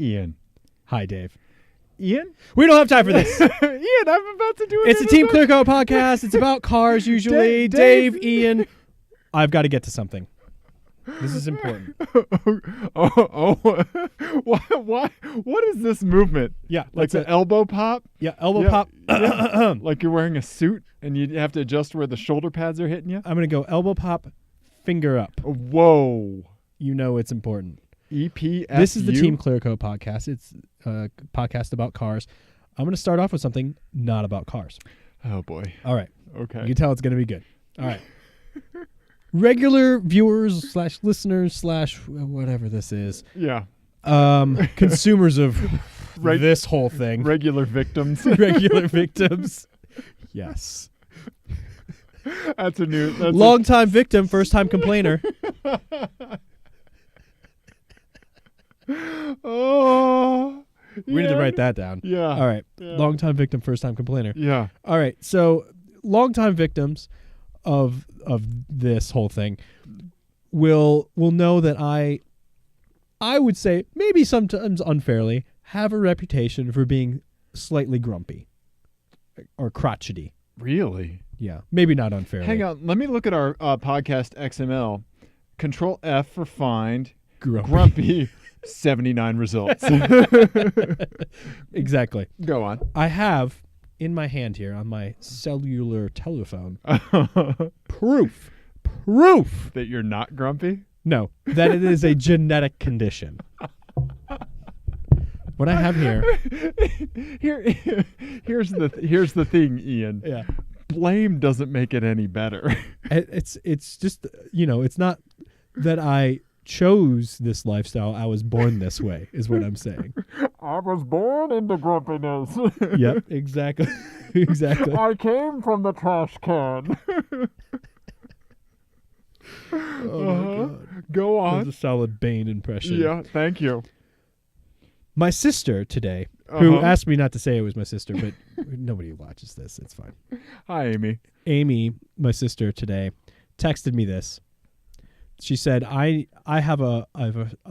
Ian. Hi, Dave. Ian? We don't have time for this. Ian, I'm about to do it. It's a Team ClearCoat podcast. It's about cars usually. Dave, Ian. I've got to get to something. This is important. What is this movement? Yeah. Like the elbow pop? Yeah, elbow pop. Yeah. Like you're wearing a suit and you have to adjust where the shoulder pads are hitting you? I'm going to go elbow pop, finger up. Whoa. You know it's important. EPSU? This is the Team ClearCoat podcast. It's a podcast about cars. I'm going to start off with something not about cars. Oh, boy. All right. Okay. You can tell it's going to be good. All right. Regular viewers / listeners / whatever this is. Yeah. Consumers of this whole thing. Regular victims. Regular victims. Yes. That's a new... Long-time victim, first-time complainer. Oh. We need to write that down. Yeah. All right. Yeah. Long-time victim, first-time complainer. Yeah. All right. So long-time victims of this whole thing will know that I would say maybe sometimes unfairly have a reputation for being slightly grumpy or crotchety. Really? Yeah. Maybe not unfairly. Hang on. Let me look at our podcast XML. Control F for find. Grumpy. 79 results. Exactly. Go on. I have in my hand here on my cellular telephone proof That you're not grumpy? No, that it is a genetic condition. What I have here. Here's the thing, Ian. Yeah. Blame doesn't make it any better. It's just, it's not that I chose this lifestyle. I was born this way, is what I'm saying. I was born into grumpiness. Yep, exactly. Exactly. I came from the trash can. Oh my God. Go on. That was a solid Bane impression. Yeah, thank you. My sister today, who asked me not to say it was my sister, but nobody watches this. It's fine. Hi, Amy. Amy, my sister today, texted me this. She said, I have a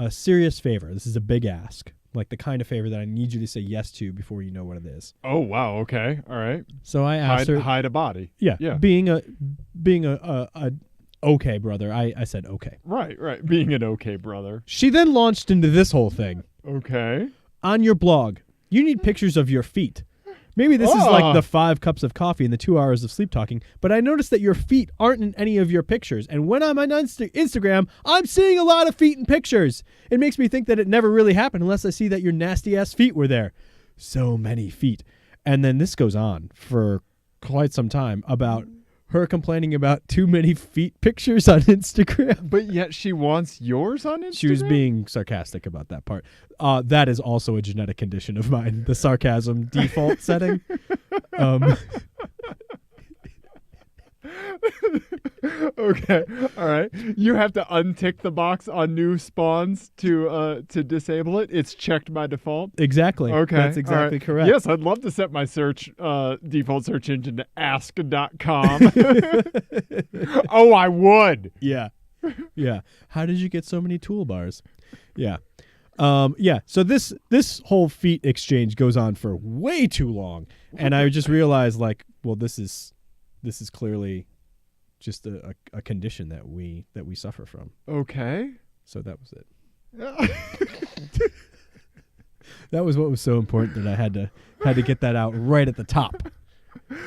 serious favor. This is a big ask, like the kind of favor that I need you to say yes to before you know what it is. Oh, wow. Okay. All right. So I asked her. Hide a body. Yeah. Yeah. Being a okay brother, I said okay. Right. Being an okay brother. She then launched into this whole thing. Okay. On your blog, you need pictures of your feet. Maybe this is like the 5 cups of coffee and the 2 hours of sleep talking, but I noticed that your feet aren't in any of your pictures. And when I'm on Instagram, I'm seeing a lot of feet in pictures. It makes me think that it never really happened unless I see that your nasty-ass feet were there. So many feet. And then this goes on for quite some time about her complaining about too many feet pictures on Instagram. But yet she wants yours on Instagram? She was being sarcastic about that part. That is also a genetic condition of mine, the sarcasm default setting. Okay. All right. You have to untick the box on new spawns to disable it. It's checked by default. Exactly. Okay. That's exactly correct. Yes, I'd love to set my search default search engine to ask.com. Oh, I would. Yeah. Yeah. How did you get so many toolbars? Yeah. Yeah. So this whole feet exchange goes on for way too long, and I just realized, like, well, this is clearly just a condition that we suffer from. Okay. So that was it. That was what was so important that I had to get that out right at the top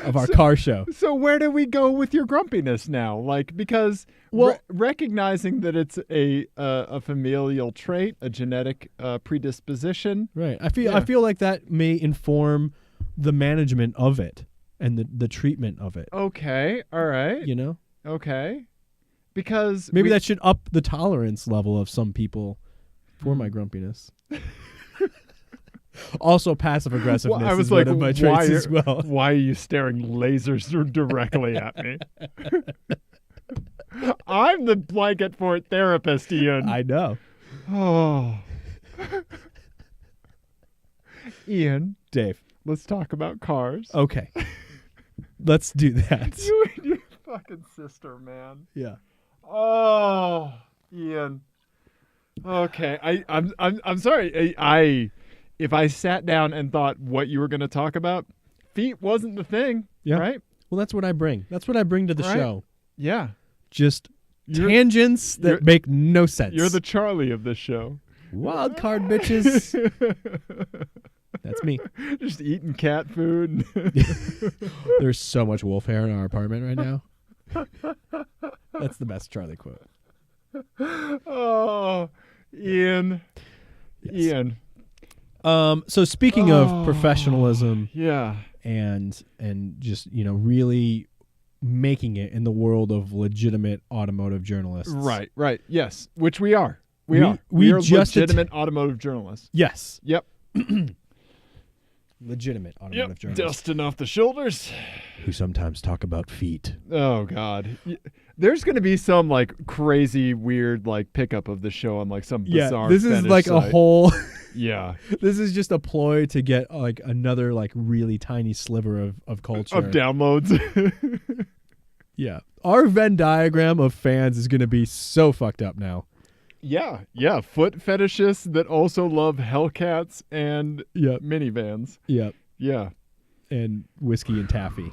of our car show. So where do we go with your grumpiness now? Like, because recognizing that it's a familial trait, a genetic predisposition. Right. I feel like that may inform the management of it and the treatment of it. Okay. All right. Okay. Because maybe that should up the tolerance level of some people for my grumpiness. Also, passive aggressiveness is one of my traits as well. Why are you staring lasers directly at me? I'm the blanket fort therapist, Ian. I know. Oh. Ian. Dave. Let's talk about cars. Okay. Let's do that. You and your fucking sister, man. Yeah. Oh, Ian. Okay, I'm sorry. If I sat down and thought what you were going to talk about, feet wasn't the thing, right? Well, that's what I bring. That's what I bring to the show. Yeah. Just tangents that make no sense. You're the Charlie of this show. Wild card bitches. That's me. Just eating cat food. There's so much wolf hair in our apartment right now. That's the best Charlie quote. Oh, Ian. Yes. Ian. So speaking of professionalism, and just really making it in the world of legitimate automotive journalists, right, yes, which we are. We are just legitimate automotive journalists. Yes. Yep. Legitimate automotive journalists. Dusting off the shoulders. Who sometimes talk about feet. Oh God. There's going to be some like crazy weird like pickup of the show on like some bizarre this is like site. a whole Yeah. This is just a ploy to get like another like really tiny sliver of culture. Of downloads. Yeah. Our Venn diagram of fans is going to be so fucked up now. Yeah. Foot fetishists that also love Hellcats and minivans. Yep. Yeah. And whiskey and taffy.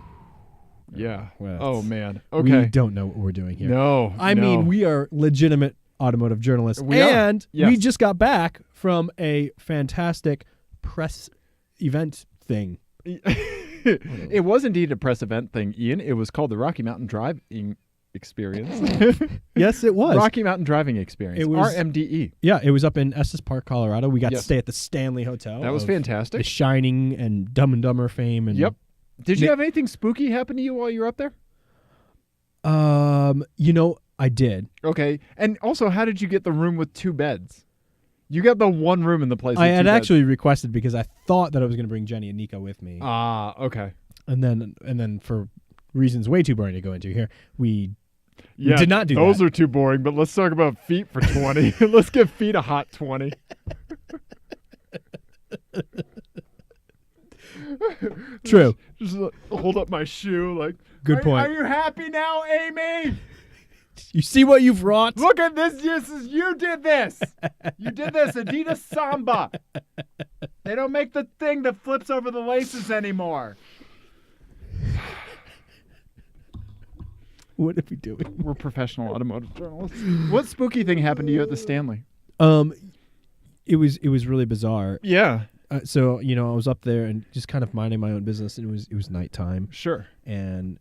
Yeah. Well, oh, man. Okay. We don't know what we're doing here. No. I mean, we are legitimate automotive journalists. We just got back from a fantastic press event thing. It was indeed a press event thing, Ian. It was called the Rocky Mountain Driving Experience. Yes, it was. Rocky Mountain Driving Experience. It was RMDE. Yeah, it was up in Estes Park, Colorado. We got to stay at the Stanley Hotel. That was fantastic. The Shining and Dumb and Dumber fame. And Did you have anything spooky happen to you while you were up there? I did. Okay. And also, how did you get the room with 2 beds? You got the one room in the place. I had actually requested because I thought that I was going to bring Jenny and Nico with me. Ah, okay. And then for reasons way too boring to go into here, we did not do that. Those are too boring, but let's talk about feet for 20. Let's give feet a hot 20. True. Just hold up my shoe like, good point. Are you happy now, Amy? You see what you've wrought? Look at this. You did this. You did this. Adidas Samba. They don't make the thing that flips over the laces anymore. What are we doing? We're professional automotive journalists. What spooky thing happened to you at the Stanley? It was really bizarre. Yeah. So I was up there and just kind of minding my own business, and it was nighttime. Sure. And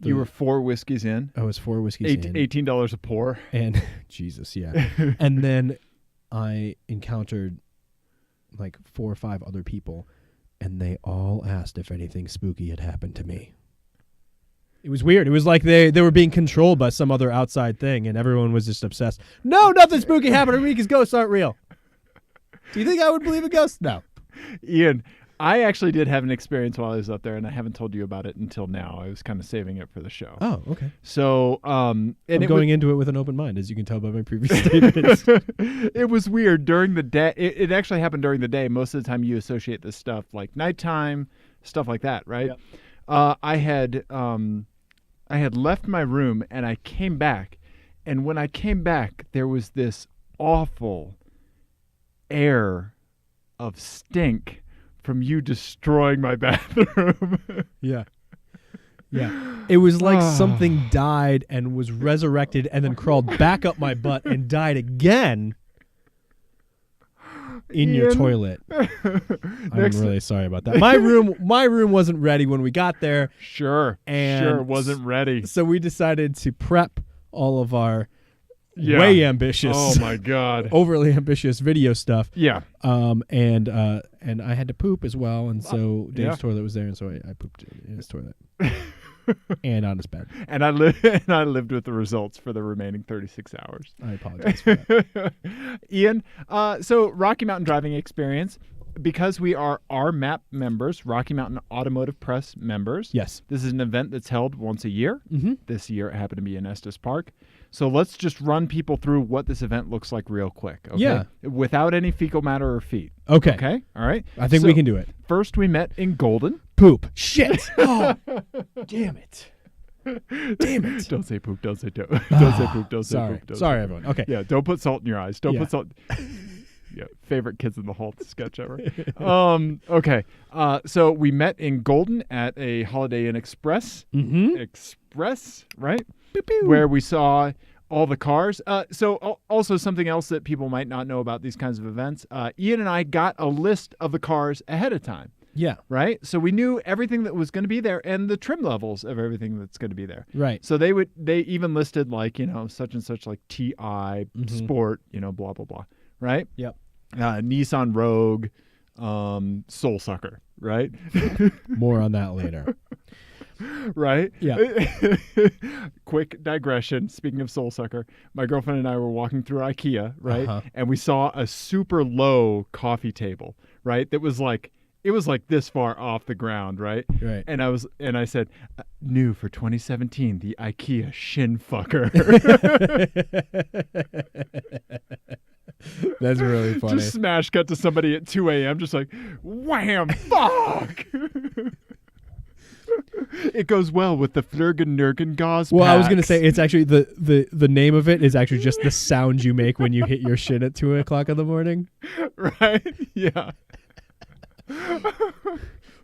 you were 4 whiskeys in. I was 4 whiskeys in. $18 a pour. And Jesus, yeah. And then I encountered like 4 or 5 other people, and they all asked if anything spooky had happened to me. It was weird. It was like they were being controlled by some other outside thing, and everyone was just obsessed. No, nothing spooky happened to me because ghosts aren't real. Do you think I would believe a ghost? No. Ian, I actually did have an experience while I was up there, and I haven't told you about it until now. I was kind of saving it for the show. Oh, okay. So, I'm going into it with an open mind, as you can tell by my previous statements. It was weird during the day. It actually happened during the day. Most of the time, you associate this stuff like nighttime, stuff like that, right? Yep. I had left my room, and I came back, and when I came back, there was this awful air of stink from you destroying my bathroom. Yeah. It was like something died and was resurrected and then crawled back up my butt and died again in your toilet. I'm really sorry about that. My room wasn't ready when we got there. Sure wasn't ready. So we decided to prep all of our way ambitious. Oh my God. Overly ambitious video stuff. Yeah. And I had to poop as well, and so Dave's toilet was there, and so I pooped in his toilet. And on his bed. And I lived with the results for the remaining 36 hours. I apologize for that. Ian, so Rocky Mountain Driving Experience, because we are RMAP members, Rocky Mountain Automotive Press members. Yes. This is an event that's held once a year. Mm-hmm. This year it happened to be in Estes Park. So let's just run people through what this event looks like real quick. Okay? Yeah. Without any fecal matter or feet. Okay. Okay? All right? I think we can do it. First we met in Golden. Poop. Shit. Oh, damn it. Damn it. Don't say poop. Don't say don't say poop. Don't say Sorry. poop. Don't Sorry, say everyone. Okay. Yeah, don't put salt in your eyes. Don't Yeah. put salt. Yeah, favorite Kids in the Hall sketch ever. Okay. So we met in Golden at a Holiday Inn Express. Express, right? Pew, pew. Where we saw all the cars. Also something else that people might not know about these kinds of events. Ian and I got a list of the cars ahead of time. Yeah. Right? So we knew everything that was going to be there and the trim levels of everything that's going to be there. Right. So they even listed like, such and such like TI, Sport, blah, blah, blah. Right? Yep. Nissan Rogue, Soul Sucker, right? More on that later. Right? Yeah. Quick digression. Speaking of Soul Sucker, my girlfriend and I were walking through Ikea, right? And we saw a super low coffee table, right? That was like, it was like this far off the ground, right? Right. And I said, new for 2017, the Ikea shin fucker. That's really funny. Just smash cut to somebody at 2 a.m. just like, wham, fuck. It goes well with the Flurgen Gauze Well, I was packs. going to say, it's actually the name of it is actually just the sound you make when you hit your shin at 2 o'clock in the morning. Right? Yeah.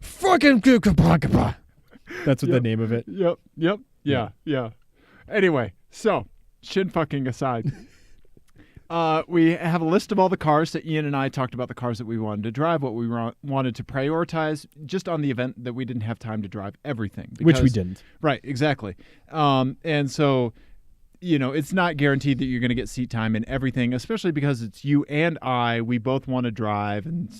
Fucking that's what the name of it. Yep. Yeah. Anyway, so shin fucking aside, we have a list of all the cars that Ian and I talked about, the cars that we wanted to drive, what we wanted to prioritize, just on the event that we didn't have time to drive everything. Which we didn't. Right, exactly. And so, it's not guaranteed that you're going to get seat time and everything, especially because it's you and I. We both want to drive and,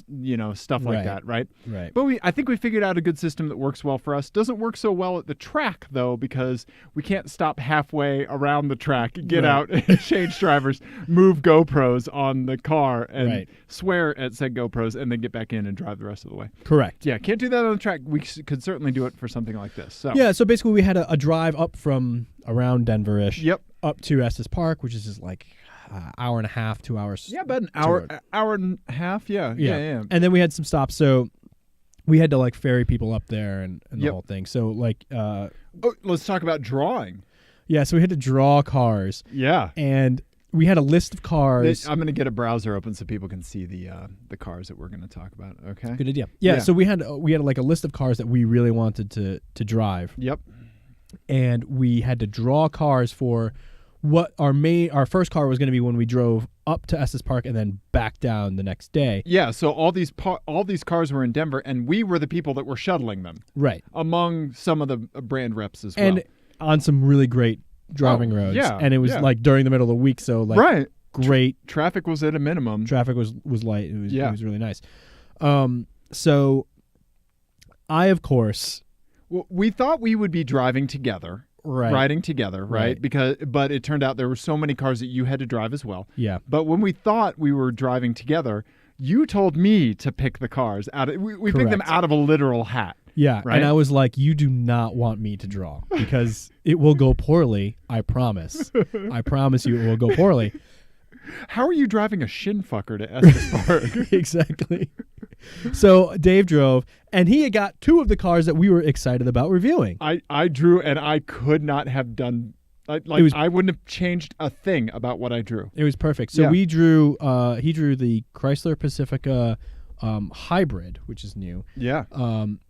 stuff like that, right? Right. But I think we figured out a good system that works well for us. Doesn't work so well at the track, though, because we can't stop halfway around the track, get out, change drivers, move GoPros on the car, and swear at said GoPros, and then get back in and drive the rest of the way. Correct. Yeah, can't do that on the track. We could certainly do it for something like this. So so basically we had a drive up from around Denver-ish. Yep. Up to Estes Park, which is just like hour and a half, 2 hours. Yeah, about an hour and a half. Yeah. And then we had some stops, so we had to like ferry people up there and the whole thing. So like, let's talk about drawing. Yeah, so we had to draw cars. Yeah, and we had a list of cars. I'm going to get a browser open so people can see the cars that we're going to talk about. Okay, good idea. Yeah, so we had like a list of cars that we really wanted to drive. Yep. And we had to draw cars for what our first car was going to be when we drove up to Estes Park and then back down the next day. Yeah, so all these cars were in Denver, and we were the people that were shuttling them. Right. Among some of the brand reps as well. And on some really great driving roads. Yeah. And it was like during the middle of the week, so like great. Traffic was at a minimum. Traffic was light. It was really nice. So I, of course... Well, we thought we would be driving together. Riding together, right? But it turned out there were so many cars that you had to drive as well. Yeah. But when we thought we were driving together, you told me to pick the cars out. We picked them out of a literal hat. Yeah. Right? And I was like, you do not want me to draw because it will go poorly. I promise. I promise you it will go poorly. How are you driving a shin fucker to Estes Park? Exactly. So Dave drove, and he had got two of the cars that we were excited about reviewing. I drew, and I could not have done. I wouldn't have changed a thing about what I drew. It was perfect. So we drew. He drew the Chrysler Pacifica hybrid, which is new. Yeah.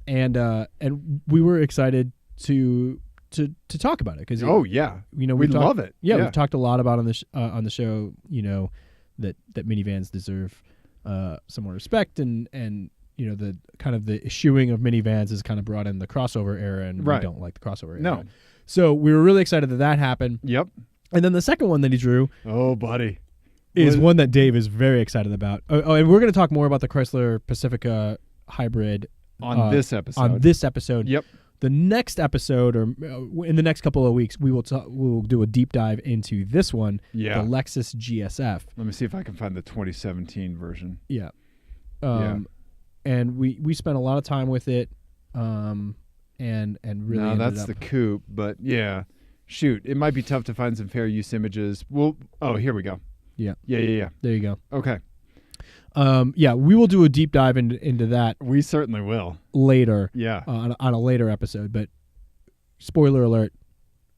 And we were excited to talk about it because we love it. Yeah, we've talked a lot about on the show. That minivans deserve some more respect, and the kind of the eschewing of minivans has kind of brought in the crossover era, and we don't like the crossover era. No. So we were really excited that happened. Yep. And then the second one that he drew, buddy, is one that Dave is very excited about. Oh, and we're going to talk more about the Chrysler Pacifica hybrid on this episode. Yep. The next episode, or in the next couple of weeks, we will do a deep dive into this one, the Lexus GSF. Let me see if I can find the 2017 version. Yeah. And we spent a lot of time with it, and really. No, that's the coupe, but yeah. Shoot, it might be tough to find some fair use images. Here we go. Yeah. Yeah. There you go. Okay. We will do a deep dive into that. We certainly will later. Yeah. On a later episode, but spoiler alert,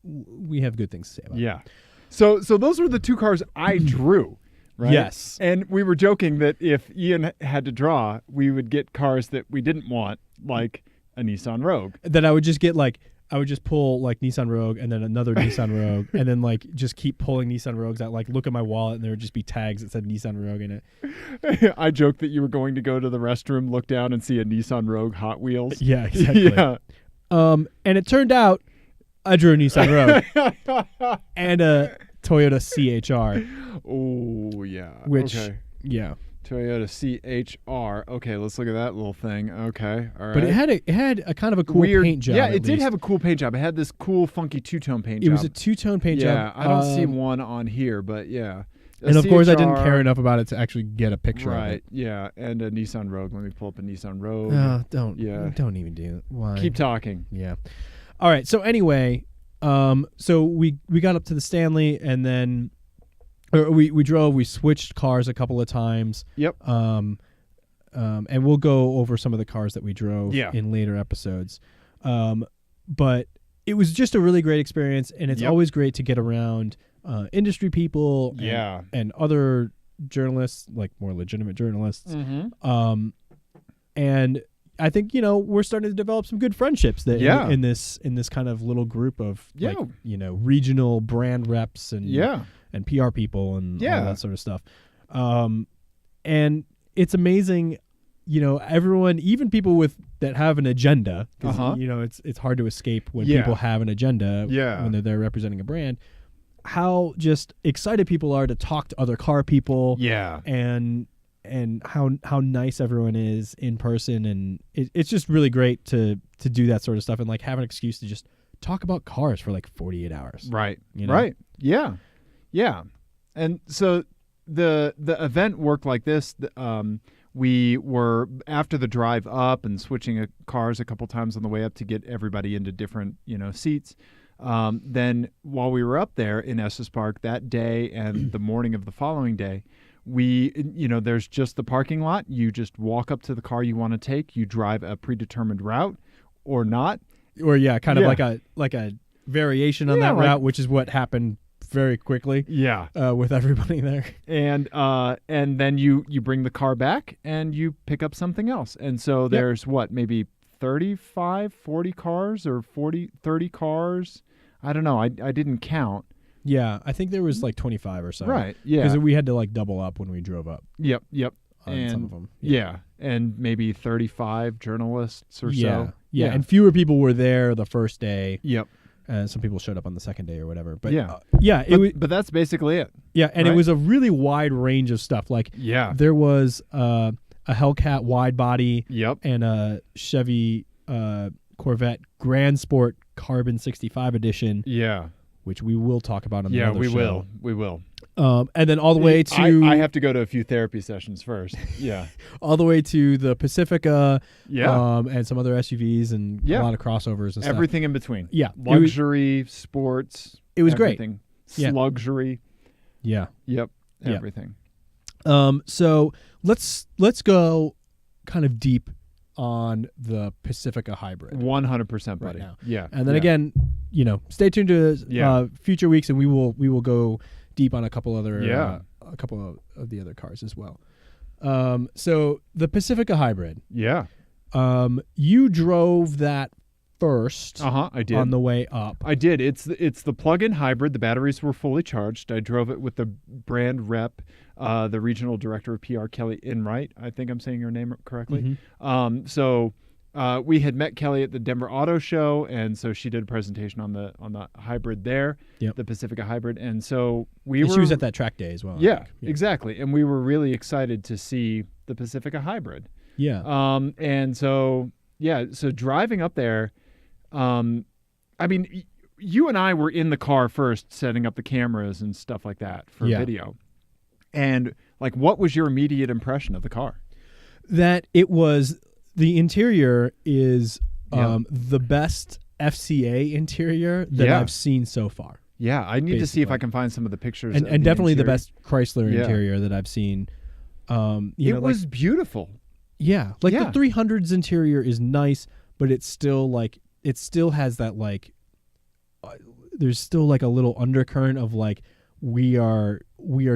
we have good things to say about. Yeah. So those were the two cars I drew. Right? Yes. And we were joking that if Ian had to draw, we would get cars that we didn't want, like a Nissan Rogue. That I would just get I would just pull like Nissan Rogue and then another Nissan Rogue and then like just keep pulling Nissan Rogues out, like look at my wallet and there would just be tags that said Nissan Rogue in it. I joked that you were going to go to the restroom, look down and see a Nissan Rogue Hot Wheels. Yeah, exactly. Yeah. And it turned out I drew a Nissan Rogue and a Toyota CHR. Oh, yeah. Which, okay. yeah. Toyota CHR. Okay, let's look at that little thing. Okay, all right. But it had a kind of a cool Weird paint job. Yeah, at it did least. have a cool paint job. It had this cool, funky two-tone paint job. It was a two-tone paint job. Yeah, I don't see one on here, but yeah. And of course, I didn't care enough about it to actually get a picture of it. Right, yeah, and a Nissan Rogue. Let me pull up a Nissan Rogue. Don't even do it. Why? Keep talking. Yeah. All right. So anyway, so we got up to the Stanley, and then we drove. We switched cars a couple of times. Yep. And we'll go over some of the cars that we drove Yeah. in later episodes. But it was just a really great experience, and it's Yep. always great to get around industry people Yeah. and other journalists, like more legitimate journalists. Mm-hmm. And I think, we're starting to develop some good friendships that Yeah. in this kind of little group of Yeah. regional brand reps and Yeah. and PR people and Yeah. all that sort of stuff. And it's amazing, everyone, even people that have an agenda, 'cause, Uh-huh. it's hard to escape when Yeah. people have an agenda Yeah. when they're there representing a brand, how just excited people are to talk to other car people. Yeah. And how nice everyone is in person, and it's just really great to do that sort of stuff and like have an excuse to just talk about cars for like 48 hours. Right. You know? Right. Yeah. Yeah. And so the event worked like this. We were, after the drive up and switching cars a couple times on the way up to get everybody into different, seats. Then while we were up there in Estes Park that day and the morning of the following day, there's just the parking lot. You just walk up to the car you want to take. You drive a predetermined route or not. Or kind of like a variation on that route, which is what happened very quickly. Yeah. With everybody there. And then you bring the car back and you pick up something else. And so there's maybe 35, 40 cars or 30 cars. I don't know. I didn't count. Yeah, I think there was like 25 or so. Right. Yeah. Because we had to like double up when we drove up. Yep. On some of them. Yeah. And maybe 35 journalists or so. Yeah. And fewer people were there the first day. Yep. Some people showed up on the second day or whatever. But but that's basically it. Yeah, and right? it was a really wide range of stuff. Like there was a Hellcat wide body. Yep. And a Chevy Corvette Grand Sport Carbon 65 edition. Yeah. Which we will talk about on the other show. We will. And then all the way to... I have to go to a few therapy sessions first. Yeah. All the way to the Pacifica. Yeah. And some other SUVs and a lot of crossovers and stuff. Everything in between. Yeah. Luxury, sports. It was everything. Great. Sluxury. Yeah. Yep. Everything. So let's go kind of deep on the Pacifica Hybrid. 100%, buddy. Right now. Yeah. And then again, stay tuned to future weeks, and we will go deep on a couple other a couple of the other cars as well. So the Pacifica Hybrid. Yeah. You drove that first. I did. On the way up. I did. It's the plug-in hybrid. The batteries were fully charged. I drove it with the brand rep, the regional director of PR, Kelly Enright. I think I'm saying your name correctly. Mm-hmm. So we had met Kelly at the Denver Auto Show, and so she did a presentation on the hybrid there, the Pacifica Hybrid, and so she was at that track day as well. Yeah, exactly. And we were really excited to see the Pacifica Hybrid. Yeah. And so driving up there. I mean, you and I were in the car first, setting up the cameras and stuff like that for video. And like, what was your immediate impression of the car? That the interior is the best FCA interior that I've seen so far. Yeah, I need to see if I can find some of the pictures. And definitely the best Chrysler interior that I've seen. It was beautiful. Yeah, the 300's interior is nice, but it's still it still has that still like a little undercurrent of like we are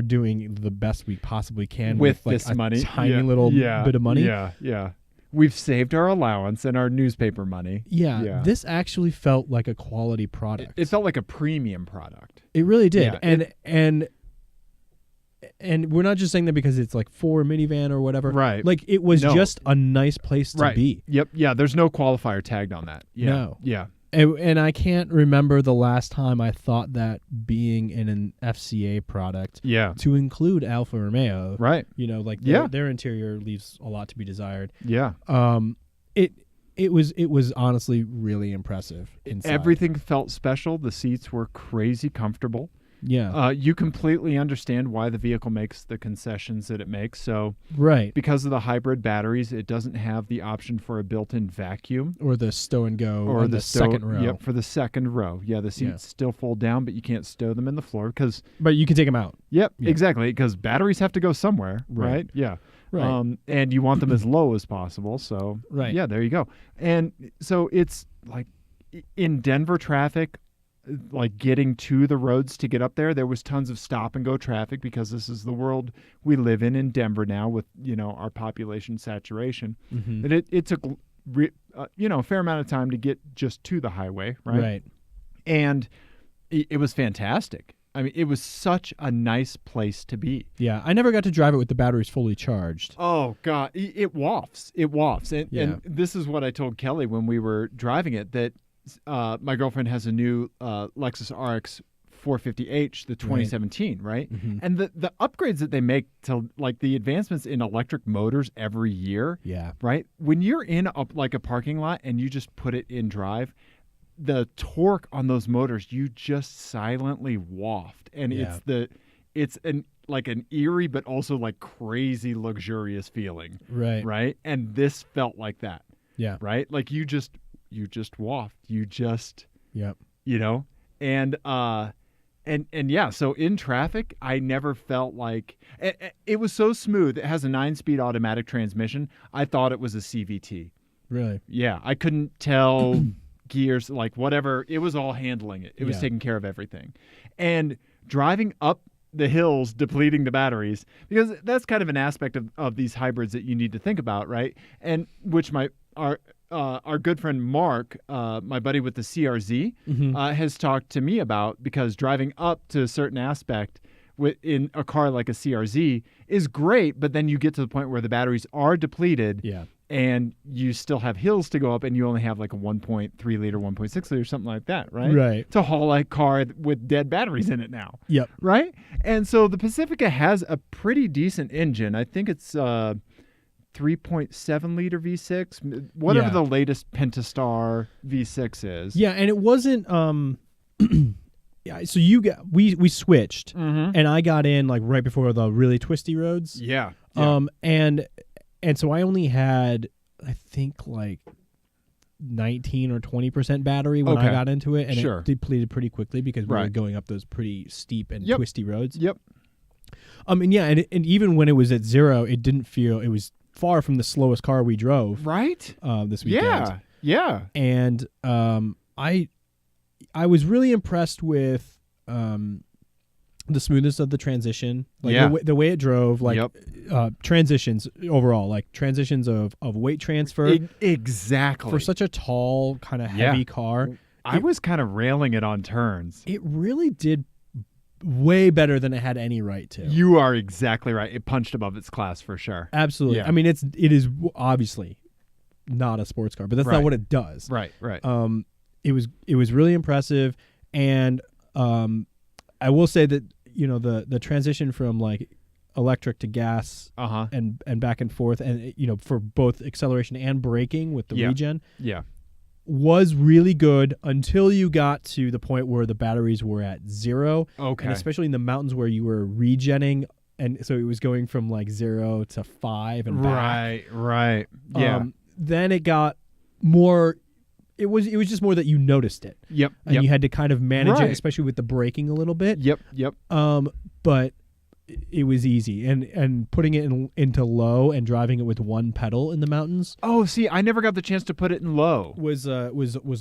doing the best we possibly can with like this a money, tiny little bit of money. Yeah. We've saved our allowance and our newspaper money. Yeah. This actually felt like a quality product. It felt like a premium product. It really did. Yeah, and we're not just saying that because it's like for a minivan or whatever. Right. Like it was just a nice place to be. Yep. Yeah. There's no qualifier tagged on that. Yeah. No. Yeah. And I can't remember the last time I thought that being in an FCA product to include Alfa Romeo. Right. Like their interior leaves a lot to be desired. Yeah. It was honestly really impressive inside. Everything felt special. The seats were crazy comfortable. Yeah. You completely understand why the vehicle makes the concessions that it makes. So, because of the hybrid batteries, it doesn't have the option for a built-in vacuum or the stow and go or the second row. Yep, for the second row. Yeah, the seats still fold down, but you can't stow them in the floor But you can take them out. Yep, exactly, because batteries have to go somewhere, right? Yeah. Right. And you want them as low as possible. So, yeah, there you go. And so it's like in Denver traffic, like getting to the roads to get up there was tons of stop and go traffic because this is the world we live in Denver now with our population saturation. And it took a fair amount of time to get just to the highway, right? And it was fantastic. I mean, it was such a nice place to be. Yeah, I never got to drive it with the batteries fully charged. Oh God, it wafts, and this is what I told Kelly when we were driving it, that my girlfriend has a new Lexus RX 450h, the 2017, right? And the upgrades that they make to like the advancements in electric motors every year, right? When you're in a parking lot and you just put it in drive, the torque on those motors, you just silently waft, and it's an eerie but also like crazy luxurious feeling, right? And this felt like that, right? Like you just waft, and yeah, so in traffic, I never felt like it was so smooth. It has a 9-speed automatic transmission. I thought it was a CVT. Really? Yeah, I couldn't tell gears, like whatever. It was all handling it. It was taking care of everything. And driving up the hills, depleting the batteries, because that's kind of an aspect of these hybrids that you need to think about, right? And which our good friend Mark, my buddy with the CRZ, has talked to me about, because driving up to a certain aspect in a car like a CRZ is great, but then you get to the point where the batteries are depleted, and you still have hills to go up, and you only have like a 1.3 liter, 1.6 liter, something like that, right? Right. To haul a car with dead batteries in it now. Yep. Right? And so the Pacifica has a pretty decent engine. I think it's 3.7 liter V6, whatever the latest Pentastar V6 is. Yeah, and it wasn't so we switched, and I got in like right before the really twisty roads. Yeah. And so I only had, I think, like 19 or 20% battery when I got into it, and it depleted pretty quickly because we were going up those pretty steep and twisty roads. Yep. And even when it was at 0, it didn't feel, it was far from the slowest car we drove. Right. This weekend. Yeah. And I was really impressed with the smoothness of the transition, like the way it drove, like transitions overall, like transitions of weight transfer. Exactly. For such a tall, kind of heavy car. I was kind of railing it on turns. It really did way better than it had any right to. You are exactly right. It punched above its class for sure. Absolutely. Yeah. I mean, it is obviously not a sports car, but that's not what it does. Right. It was really impressive, and I will say that the transition from like electric to gas and back and forth, and for both acceleration and braking with the regen, was really good until you got to the point where the batteries were at 0. Okay. And especially in the mountains where you were regenning, and so it was going from like 0 to 5 and back. Right. Yeah. Then it got more. It was just more that you noticed it. Yep. And you had to kind of manage it, especially with the braking a little bit. Yep. But it was easy, and putting it into low and driving it with one pedal in the mountains. Oh, see, I never got the chance to put it in low. Was a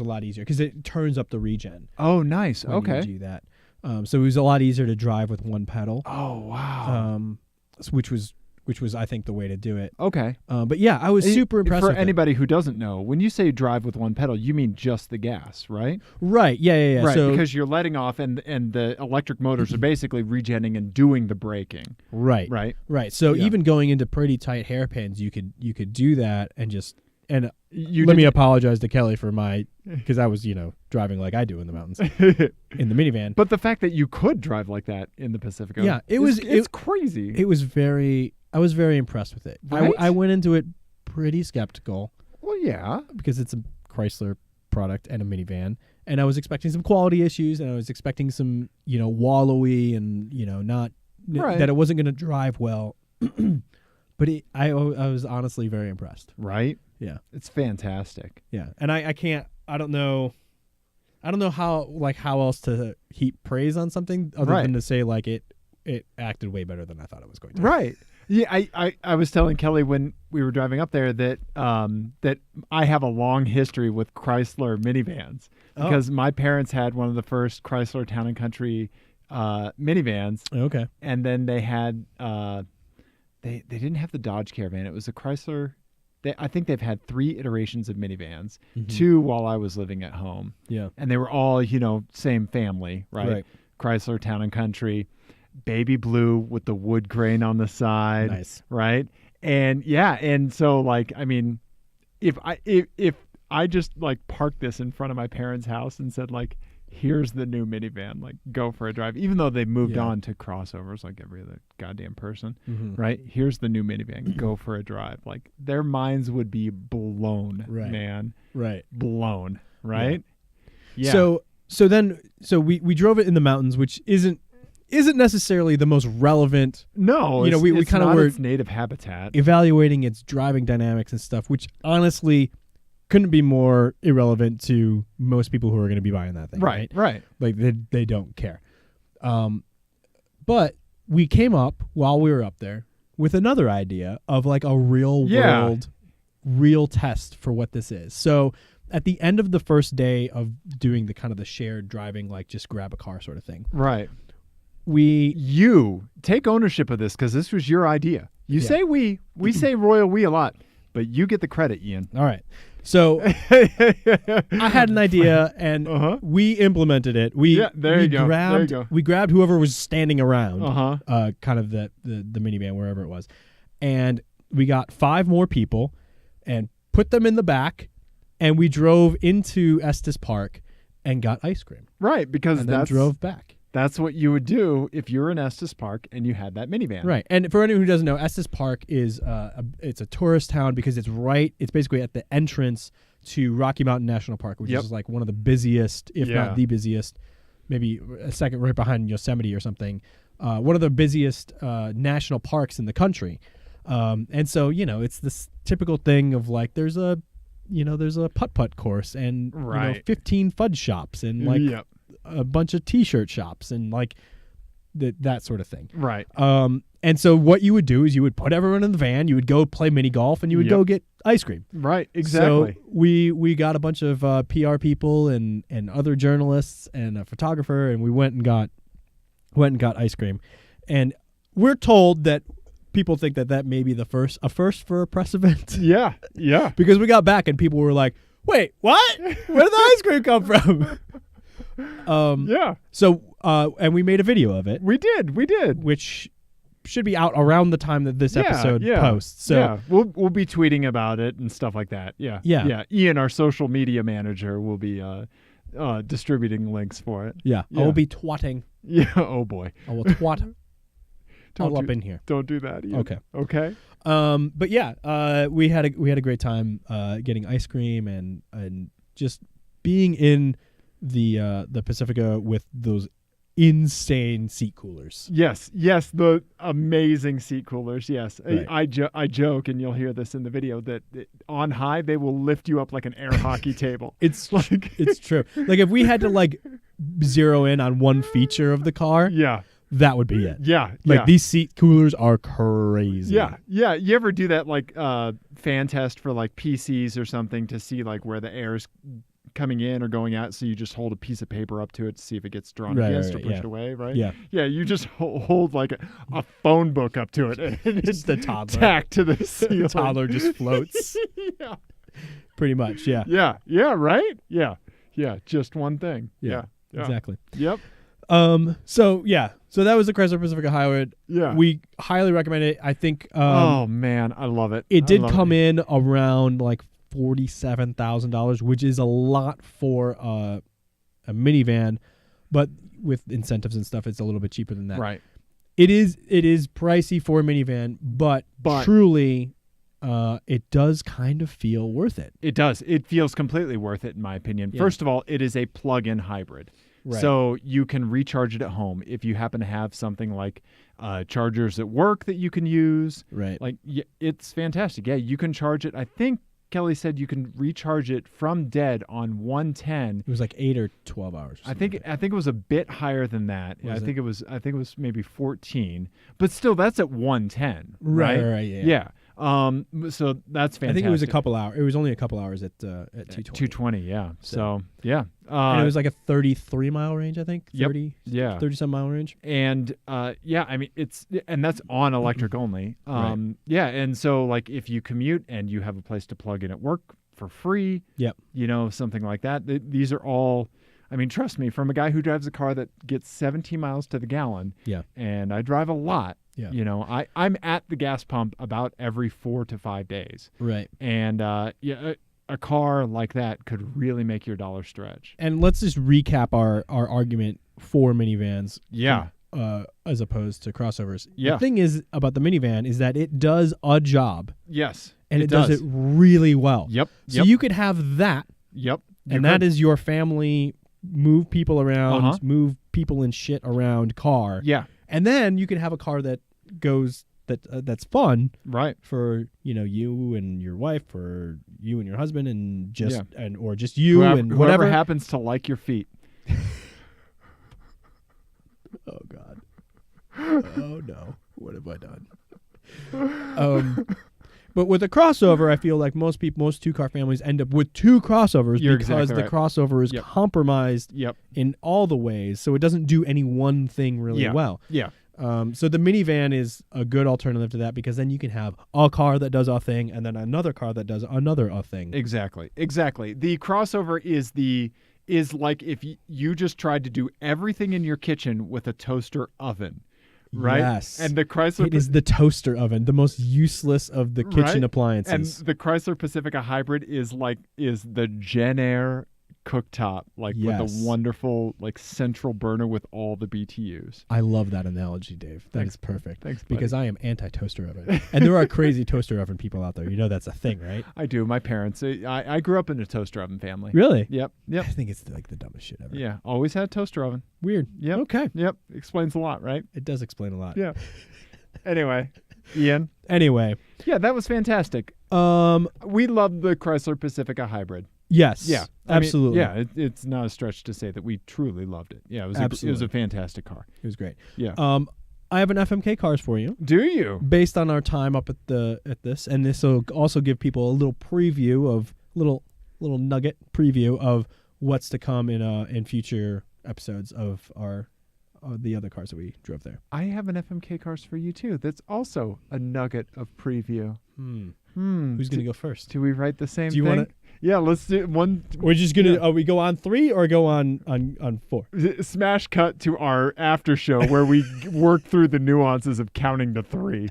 lot easier because it turns up the regen. Oh, nice. When Okay. you do that. So it was a lot easier to drive with one pedal. Oh, wow. Which was I think the way to do it. Okay. But yeah, I was super impressed For with anybody who doesn't know, when you say drive with one pedal, you mean just the gas, right? Right. Yeah. Right, So, because you're letting off and the electric motors are basically regenning and doing the braking. right. So Yeah. even going into pretty tight hairpins, you could do that and just You let me apologize to Kelly for because I was driving like I do in the mountains in the minivan. But the fact that you could drive like that in the Pacifico, Yeah, it's crazy. I was very impressed with it. Right? I went into it pretty skeptical Well, yeah. because it's a Chrysler product and a minivan, and I was expecting some quality issues, and I was expecting some wallowy and not Right. that it wasn't going to drive well. But I was honestly very impressed. Right? Yeah, It's fantastic. yeah, and I don't know how else to heap praise on something other Right. than to say like it acted way better than I thought it was going to. Right. Yeah, I was telling Kelly when we were driving up there that that I have a long history with Chrysler minivans because my parents had one of the first Chrysler Town and Country minivans, Okay. and then they had they didn't have the Dodge Caravan. It was a Chrysler. I think they've had 3 iterations of minivans, 2 while I was living at home, Yeah. and they were all same family, right? Chrysler Town and Country. Baby blue with the wood grain on the side. Nice. Right. And yeah. And so like, I mean, if I just like parked this in front of my parents' house and said like, here's the new minivan, like go for a drive, even though they moved on to crossovers like every other goddamn person. Right. Here's the new minivan, go for a drive. Like their minds would be blown, man. Right. Blown. Right. Yeah. So we drove it in the mountains, which isn't necessarily the most relevant. No, we kind of were its native habitat. evaluating its driving dynamics and stuff, which honestly couldn't be more irrelevant to most people who are going to be buying that thing. Right. Like they don't care. But we came up while we were up there with another idea of like a real world, real test for what this is. So at the end of the first day of doing the kind of the shared driving, like just grab a car sort of thing. Right. You take ownership of this because this was your idea. You say we say royal we a lot, but you get the credit, Ian. All right. So I had an idea and we implemented it. We grabbed whoever was standing around, kind of the minivan, wherever it was. And we got 5 more people and put them in the back, and we drove into Estes Park and got ice cream. Right, because then drove back. That's what you would do if you were in Estes Park and you had that minivan. Right. And for anyone who doesn't know, Estes Park is it's a tourist town because it's basically at the entrance to Rocky Mountain National Park, which is like one of the busiest, if not the busiest, maybe a second right behind Yosemite or something, one of the busiest national parks in the country. And so, it's this typical thing of like there's a putt-putt course and 15 fudge shops and like a bunch of T-shirt shops and like that sort of thing. Right. And so what you would do is you would put everyone in the van, you would go play mini golf, and you would go get ice cream. Right. Exactly. So we got a bunch of PR people and other journalists and a photographer, and we went and got ice cream. And we're told that people think that may be a first for a press event. Yeah. Because we got back and people were like, "Wait, what? Where did the ice cream come from?" So and we made a video of it. We did, which should be out around the time that this episode posts. So we'll be tweeting about it and stuff like that. Yeah. Ian, our social media manager, will be distributing links for it. Yeah. I will be twatting. Yeah. Oh boy. I will twat all up in here. Don't do that, Ian. Okay. But yeah, we had a great time getting ice cream and just being in the Pacifica with those insane seat coolers. Yes, the amazing seat coolers. Yes, right. I joke, and you'll hear this in the video, that on high they will lift you up like an air hockey table. It's like it's true. Like if we had to like zero in on one feature of the car, that would be it. Yeah. Like these seat coolers are crazy. Yeah. Yeah. You ever do that like fan test for like PCs or something to see like where the air's coming in or going out? So you just hold a piece of paper up to it to see if it gets drawn against or pushed away, right? Yeah. Yeah. You just hold like a phone book up to it and it's the toddler. tacked to the ceiling. The toddler just floats. Yeah. Pretty much. Yeah. Yeah. Yeah. Right. Yeah. Yeah. Just one thing. Yeah. Exactly. Yep. So that was the Chrysler Pacifica Hybrid. Yeah. We highly recommend it. I think. Oh man, I love it. It did come in around like $47,000, which is a lot for a minivan, but with incentives and stuff, it's a little bit cheaper than that. Right. It is pricey for a minivan, but truly, it does kind of feel worth it. It does. It feels completely worth it, in my opinion. Yeah. First of all, it is a plug-in hybrid. Right. So you can recharge it at home if you happen to have something like chargers at work that you can use. Right. Like it's fantastic. Yeah, you can charge it. I think Kelly said you can recharge it from dead on 110. It was like 8 or 12 hours. I think it was a bit higher than that. I think it was maybe 14. But still, that's at 110. Right. Right. Yeah. So that's fantastic. I think it was a couple hours. It was only a couple hours at 220. 220. Yeah. So yeah. And it was like a 33-mile range, I think. 30. Yeah. 30-some mile range. And I mean and that's on electric only. Right. Yeah. And so like if you commute and you have a place to plug in at work for free. Yep. Something like that. These are all. I mean, trust me, from a guy who drives a car that gets 17 miles to the gallon. Yeah. And I drive a lot. Yeah. I'm at the gas pump about every 4 to 5 days. Right. And a car like that could really make your dollar stretch. And let's just recap our argument for minivans. Yeah. As opposed to crossovers. Yeah. The thing is about the minivan is that it does a job. Yes. And it does it really well. Yep. So you could have that. Yep. And that is your family move people around, move people and shit around car. Yeah. And then you can have a car that goes that's fun, right? For you and your wife, or you and your husband, and or just you and whoever happens to like your feet. Oh God! Oh no! What have I done? But with a crossover, I feel like most 2-car families end up with 2 crossovers because the crossover is compromised in all the ways, so it doesn't do any one thing really well. Yeah. So the minivan is a good alternative to that, because then you can have a car that does a thing and then another car that does another thing. Exactly. The crossover is like if you just tried to do everything in your kitchen with a toaster oven. Right. Yes. And the Chrysler it is the toaster oven, the most useless of the kitchen appliances. And the Chrysler Pacifica Hybrid is the Gen Air cooktop, with a wonderful central burner with all the BTUs. I love that analogy, Dave. That is perfect. Thanks, buddy. Because I am anti-toaster oven. And there are crazy toaster oven people out there. That's a thing, right? I do. My parents. I grew up in a toaster oven family. Really? Yep. I think it's the dumbest shit ever. Yeah. Always had a toaster oven. Weird. Yep. Okay. Yep. Explains a lot, right? It does explain a lot. Yeah. Anyway, Ian. Anyway. Yeah, that was fantastic. We love the Chrysler Pacifica Hybrid. Yes. Yeah. Absolutely. It's not a stretch to say that we truly loved it. Yeah, it was a fantastic car. It was great. Yeah. I have an FMK cars for you. Do you? Based on our time up at this, and this will also give people a little preview of little nugget preview of what's to come in future episodes of the other cars that we drove there. I have an FMK cars for you too. That's also a nugget of preview. Who's gonna go first? Do we write the same do you thing? Want to? Yeah, let's do one. We're just gonna. We go on 3 or go on 4? Smash cut to our after show where we work through the nuances of counting to 3.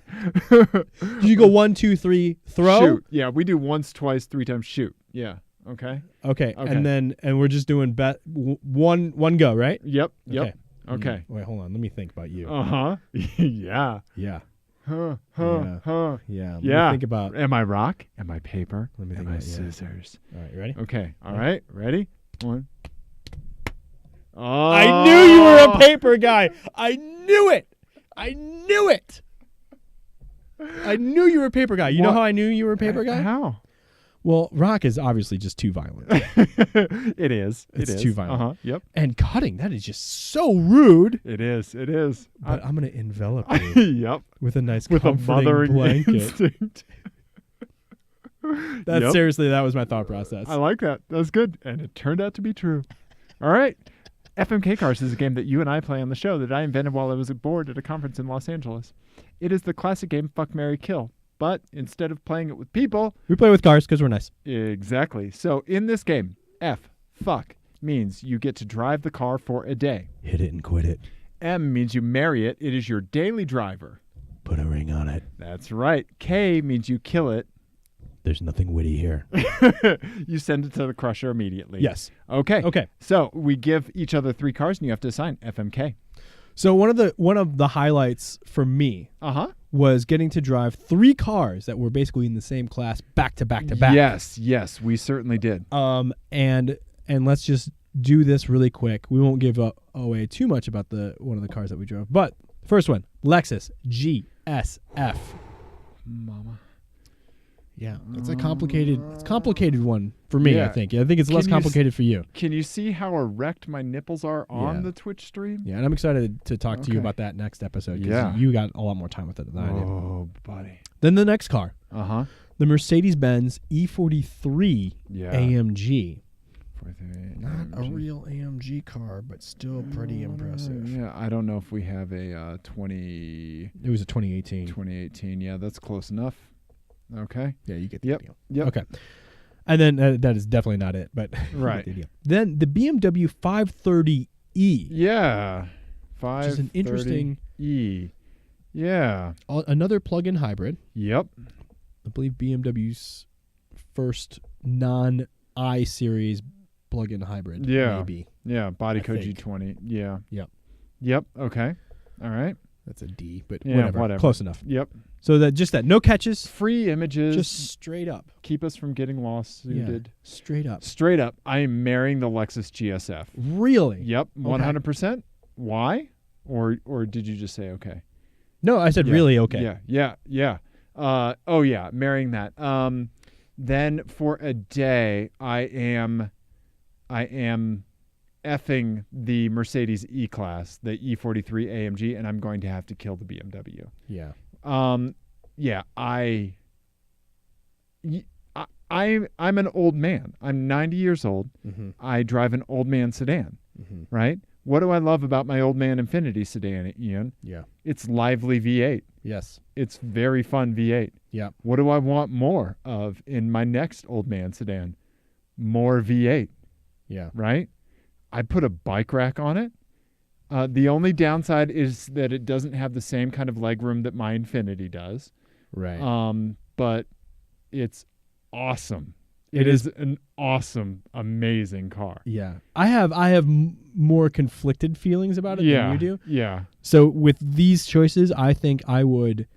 You go 1, 2, 3, throw. Shoot. Yeah, we do once, twice, 3 times. Shoot. Yeah. Okay. And we're just doing one go, right? Yep. Okay. Wait, hold on. Let me think about you. Yeah. Yeah. Yeah. Let me think about. Am I rock? Am I paper? Let me think Am I about scissors? All right, you ready? Okay. All right. Ready? 1. Oh. I knew you were a paper guy. I knew it. I knew you were a paper guy. You know how I knew you were a paper guy? How? Well, rock is obviously just too violent. It is. It's too violent. Yep. And cutting, that is just so rude. It is. It is. But I'm going to envelop you Yep. with a nice With a comforting mothering blanket. instinct. That's seriously, that was my thought process. I like that. That was good. And it turned out to be true. All right. FMK Cars is a game that you and I play on the show that I invented while I was bored at a conference in Los Angeles. It is the classic game Fuck, Marry, Kill. But instead of playing it with people... We play with cars because we're nice. Exactly. So in this game, fuck, means you get to drive the car for a day. Hit it and quit it. M means you marry it. It is your daily driver. Put a ring on it. That's right. K means you kill it. There's nothing witty here. You send it to the crusher immediately. Yes. Okay. So we give each other 3 cars, and you have to assign FMK. So one of the highlights for me was getting to drive 3 cars that were basically in the same class back to back to back. Yes, we certainly did. And let's just do this really quick. We won't give away too much about one of the cars that we drove. But first one, Lexus GSF. Mama. Yeah, it's a complicated one for me, Yeah. I think. I think it's less complicated for you. Can you see how erect my nipples are on the Twitch stream? Yeah, and I'm excited to talk to you about that next episode because you got a lot more time with it than I do. Oh, buddy. Then the next car. The Mercedes-Benz E43 AMG. Not a real AMG car, but still pretty impressive. Yeah, I don't know if we have a 20... It was a 2018. 2018, yeah, that's close enough. Okay. Yeah, you get the deal. Yep. Okay. And then that is definitely not it, but right. The then the BMW 530e. Yeah. 530e. Which is an interesting Yeah. Another plug-in hybrid. Yep. I believe BMW's first non-I series plug-in hybrid. Yeah. Maybe. Yeah. Body code G20. Yeah. Yep. Okay. All right. That's a D, but whatever. Close enough. Yep. So that no catches. Free images. Just straight up. Keep us from getting lost. Yeah. Straight up. Straight up. I am marrying the Lexus GSF. Really? Yep. 100%. Why? Or did you just say okay? No, I said really okay. Yeah. Marrying that. Then for a day, I am effing the Mercedes E-Class, the E43 AMG, and I'm going to have to kill the BMW. Yeah. I'm an old man. I'm 90 years old. Mm-hmm. I drive an old man sedan, right? What do I love about my old man Infiniti sedan, Ian? Yeah. It's lively V8. Yes. It's very fun V8. Yeah. What do I want more of in my next old man sedan? More V8. Yeah. Right? I put a bike rack on it. The only downside is that it doesn't have the same kind of legroom that my Infiniti does. Right. But it's awesome. It is an awesome, amazing car. Yeah. I have more conflicted feelings about it than you do. Yeah. So with these choices, I think I would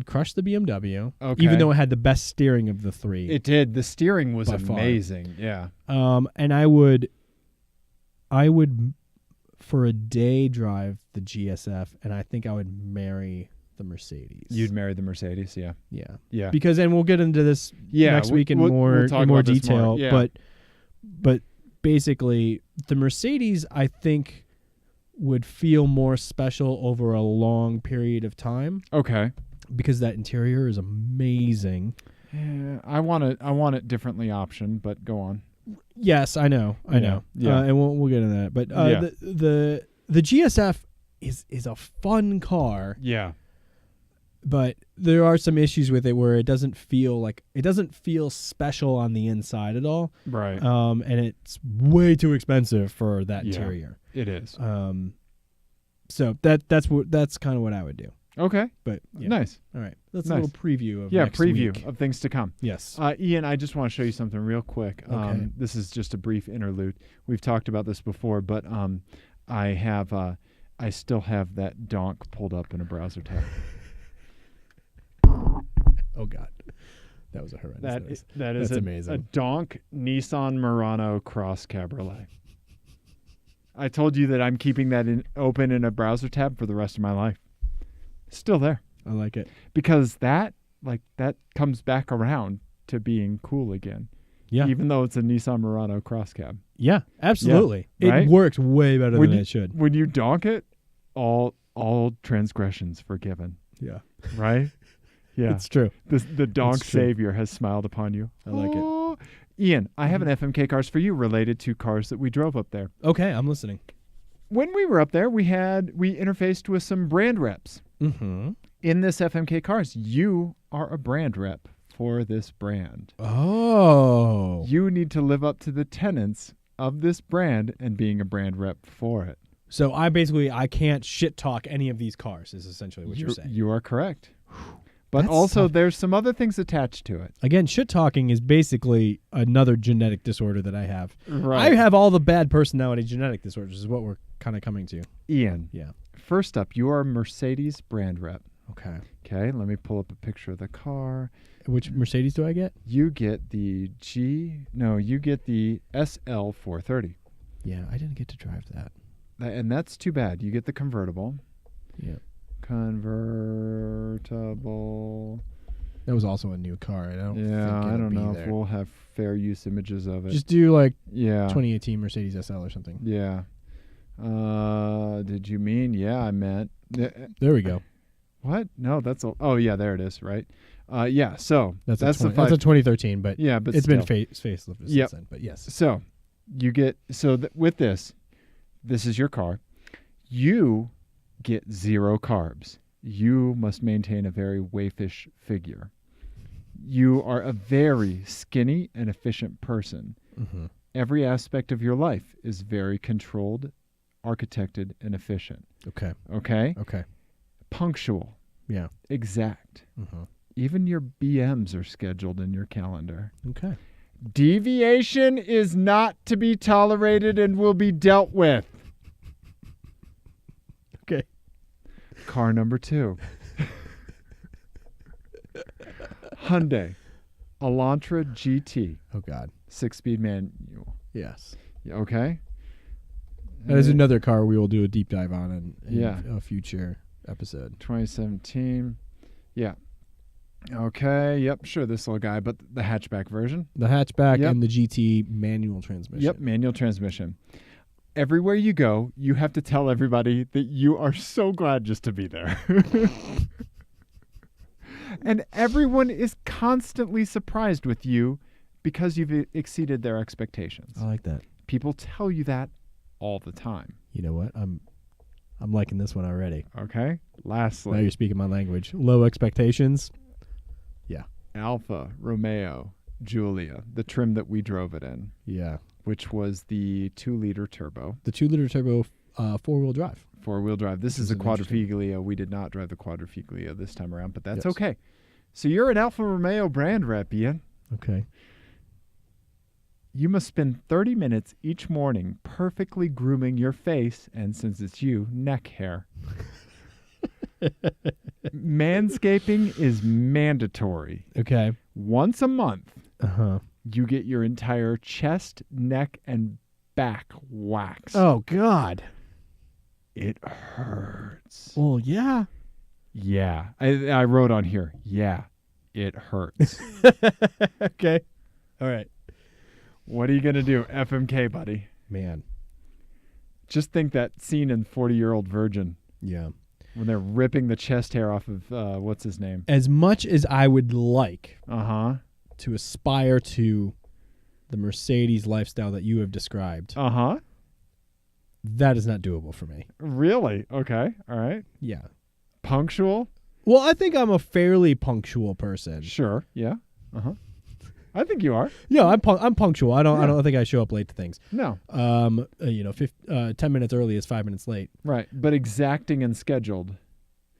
crush the BMW, even though it had the best steering of the 3. It did. The steering was amazing. Far. Yeah. And I would for a day drive the GSF, and I think I would marry the Mercedes. You'd marry the Mercedes, yeah. Yeah. Because then we'll get into this next week in more detail. Yeah. But basically, the Mercedes, I think, would feel more special over a long period of time. Okay. Because that interior is amazing. Yeah, I want it differently optioned, but go on. Yes, I know. Yeah. And we'll get into that. But the GSF is a fun car. Yeah. But there are some issues with it where it doesn't feel special on the inside at all. Right. And it's way too expensive for that interior. It is. So that's kind of what I would do. Okay. But nice. All right. That's a little preview of next preview week. of things to come. Yes. Ian, I just want to show you something real quick. Okay. This is just a brief interlude. We've talked about this before, but I still have that donk pulled up in a browser tab. Oh God, that was a horrendous. That's amazing. A donk Nissan Murano Cross Cabriolet. I told you that I'm keeping that open in a browser tab for the rest of my life. Still there. I like it because that comes back around to being cool again. Yeah. Even though it's a Nissan Murano cross cab. Yeah, absolutely. Yeah, right? It works way better than it should. When you donk it, all transgressions forgiven. Yeah. Right? Yeah. It's true. The donk savior has smiled upon you. I like it. Ian, I have an FMK Cars for you related to cars that we drove up there. Okay, I'm listening. When we were up there, we interfaced with some brand reps. Mm-hmm. In this FMK Cars, you are a brand rep for this brand. Oh. You need to live up to the tenets of this brand and being a brand rep for it. So I can't shit talk any of these cars is essentially what you're saying. You are correct. But That's also tough. there's some other things attached to it. Again, shit talking is basically another genetic disorder that I have. Right. I have all the bad personality genetic disorders is what we're kind of coming to. Ian. Yeah. First up, you are a Mercedes brand rep. Okay. Okay, let me pull up a picture of the car. Which Mercedes do I get? You get the you get the SL430. Yeah, I didn't get to drive that. And that's too bad. You get the convertible. Yeah. Convertible. That was also a new car. I don't know if we'll have fair use images of it. Just do like 2018 Mercedes SL or something. Yeah. Did you mean? Yeah, I meant. There we go. What? No, oh yeah, there it is, right? Yeah, so that's a 2013, but yeah, but it's still. been facelifted since then, but yes. So you get with this is your car. You get 0 carbs. You must maintain a very waifish figure. You are a very skinny and efficient person. Mm-hmm. Every aspect of your life is very controlled, architected, and efficient. Okay. Okay? Punctual. Yeah. Exact. Mm-hmm. Even your BMs are scheduled in your calendar. Okay. Deviation is not to be tolerated and will be dealt with. Okay. Car number 2. Hyundai Elantra GT. Oh, God. 6-speed manual. Yes. Okay? That is another car we will do a deep dive on in Yeah. a future episode. 2017. Yeah. Okay. Yep. Sure. This little guy, but the hatchback version. The hatchback and the GT manual transmission. Yep. Manual transmission. Everywhere you go, you have to tell everybody that you are so glad just to be there. And everyone is constantly surprised with you because you've exceeded their expectations. I like that. People tell you that all the time. You know what? I'm liking this one already. Okay. Lastly. Now you're speaking my language. Low expectations. Yeah. Alfa Romeo Giulia, the trim that we drove it in. Yeah. Which was the 2-liter turbo. The 2-liter turbo 4-wheel drive. 4-wheel drive. This is a Quadrifiglio. We did not drive the Quadrifiglio this time around, but that's Yes. okay. So you're an Alfa Romeo brand rep, Ian. Okay. You must spend 30 minutes each morning perfectly grooming your face and, since it's you, neck hair. Manscaping is mandatory. Okay. Once a month, you get your entire chest, neck, and back waxed. Oh, God. It hurts. Well, yeah. Yeah. I wrote on here, yeah, it hurts. Okay. All right. What are you going to do? FMK, buddy. Man. Just think that scene in 40-Year-Old Virgin. Yeah. When they're ripping the chest hair off of, what's his name? As much as I would like to aspire to the Mercedes lifestyle that you have described, that is not doable for me. Really? Okay. All right. Yeah. Punctual? Well, I think I'm a fairly punctual person. Sure. Yeah. I think you are. Yeah, I'm punctual. I don't think I show up late to things. No. 10 minutes early is 5 minutes late. Right. But exacting and scheduled.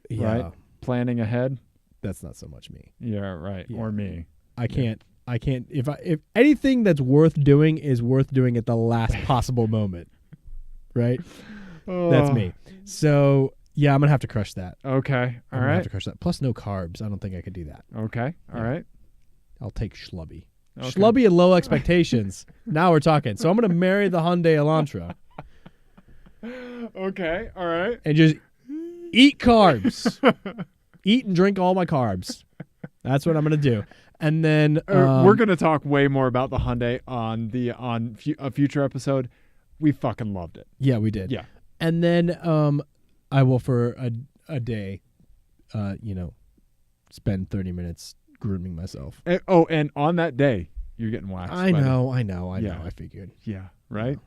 Yeah. Right? Planning ahead. That's not so much me. Yeah, right. Yeah. Or me. I can't if anything that's worth doing is worth doing at the last possible moment. Right? That's me. So, yeah, I'm going to have to crush that. Okay. All right. I'm going to have to crush that. Plus no carbs. I don't think I could do that. Okay. All right. I'll take Schlubby. Okay. Schlubby and low expectations. Now we're talking. So I'm going to marry the Hyundai Elantra. Okay. All right. And just eat carbs. Eat and drink all my carbs. That's what I'm gonna do. And then we're gonna talk way more about the Hyundai on a future episode. We fucking loved it. Yeah, we did. Yeah. And then I will for a day, spend 30 minutes grooming myself. And on that day, you're getting waxed. I know. Yeah. I figured. Yeah. Right.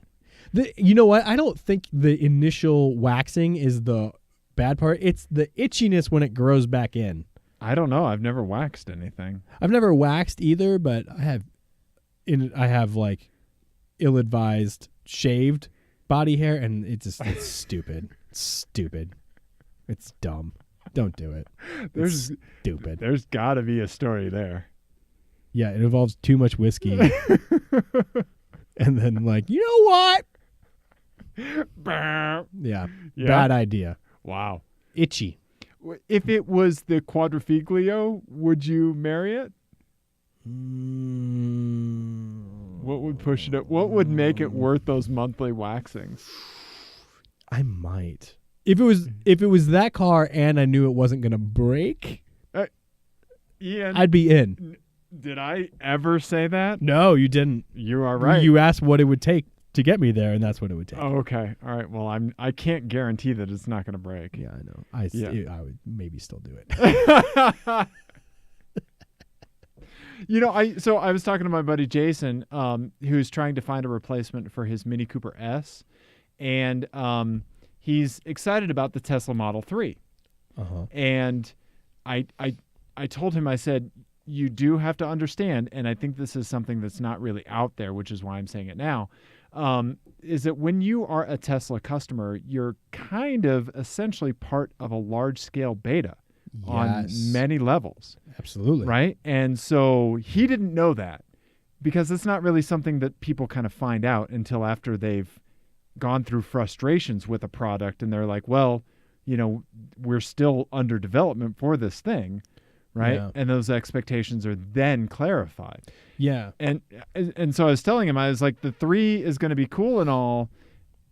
You know what? I don't think the initial waxing is the bad part. It's the itchiness when it grows back in. I don't know. I've never waxed anything. I've never waxed either, but I have like ill-advised shaved body hair, and it's stupid. It's stupid. It's dumb. Don't do it. It's stupid. There's got to be a story there. Yeah, it involves too much whiskey. And then like, you know what? Yeah. Bad idea. Wow. Itchy. If it was the Quadrifiglio, would you marry it? What would push it up? What would make it worth those monthly waxings? I might. If it was that car and I knew it wasn't going to break, Ian, I'd be in. Did I ever say that? No, you didn't. You are right. You asked what it would take to get me there, and that's what it would take. Oh, okay. All right. Well, I can't guarantee that it's not going to break. Yeah, I know. I would maybe still do it. I was talking to my buddy Jason, who's trying to find a replacement for his Mini Cooper S, and he's excited about the Tesla Model 3. Uh-huh. And I told him, I said, you do have to understand, and I think this is something that's not really out there, which is why I'm saying it now, is that when you are a Tesla customer, you're kind of essentially part of a large-scale beta on many levels. Absolutely. Right? And so he didn't know that, because it's not really something that people kind of find out until after they've gone through frustrations with a product, and they're like, well, we're still under development for this thing. Right. Yeah. And those expectations are then clarified. Yeah. And so I was telling him, I was like, the 3 is going to be cool and all,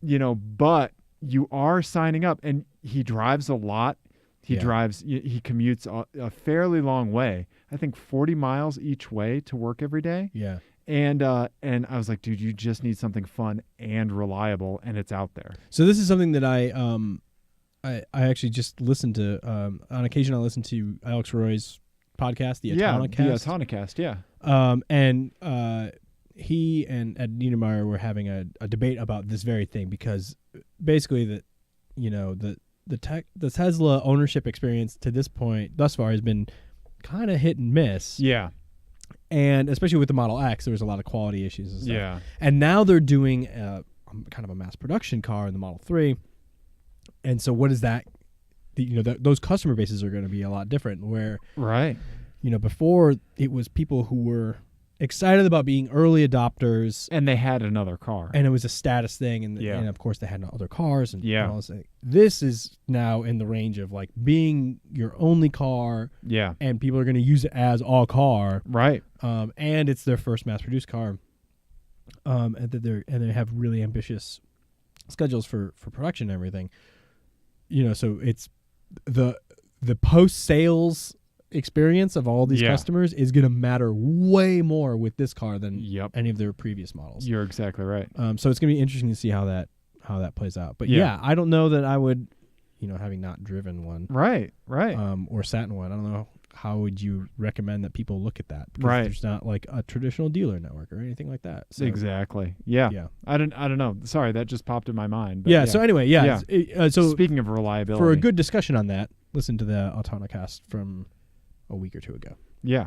but you are signing up. And he drives a lot. He commutes a fairly long way. I think 40 miles each way to work every day. Yeah. And I was like, dude, you just need something fun and reliable, and it's out there. So this is something that I actually just listened to. On occasion, I listen to Alex Roy's podcast, the Autonocast. Yeah, the Autonocast, yeah. And he and Ed Niedermeyer were having a debate about this very thing, because basically the Tesla ownership experience to this point, thus far, has been kind of hit and miss. Yeah. And especially with the Model X, there was a lot of quality issues and stuff. Yeah. And now they're doing kind of a mass production car in the Model 3. And so what is that? Those customer bases are going to be a lot different, where, right. Before it was people who were excited about being early adopters. And they had another car. And it was a status thing. And of course they had other cars. And all this. This is now in the range of like being your only car. Yeah. And people are going to use it as all car. Right. And it's their first mass produced car. And they have really ambitious schedules for production and everything. So it's the post sales experience of all these customers is going to matter way more with this car than any of their previous models. You're exactly right. So it's going to be interesting to see how that plays out. But I don't know that I would, having not driven one, right, or sat in one. I don't know, how would you recommend that people look at that? Because right. there's not like a traditional dealer network or anything like that. So, exactly. Yeah. I don't know. Sorry, that just popped in my mind. But So anyway, so speaking of reliability, for a good discussion on that, listen to the Autonocast from a week or two ago. Yeah.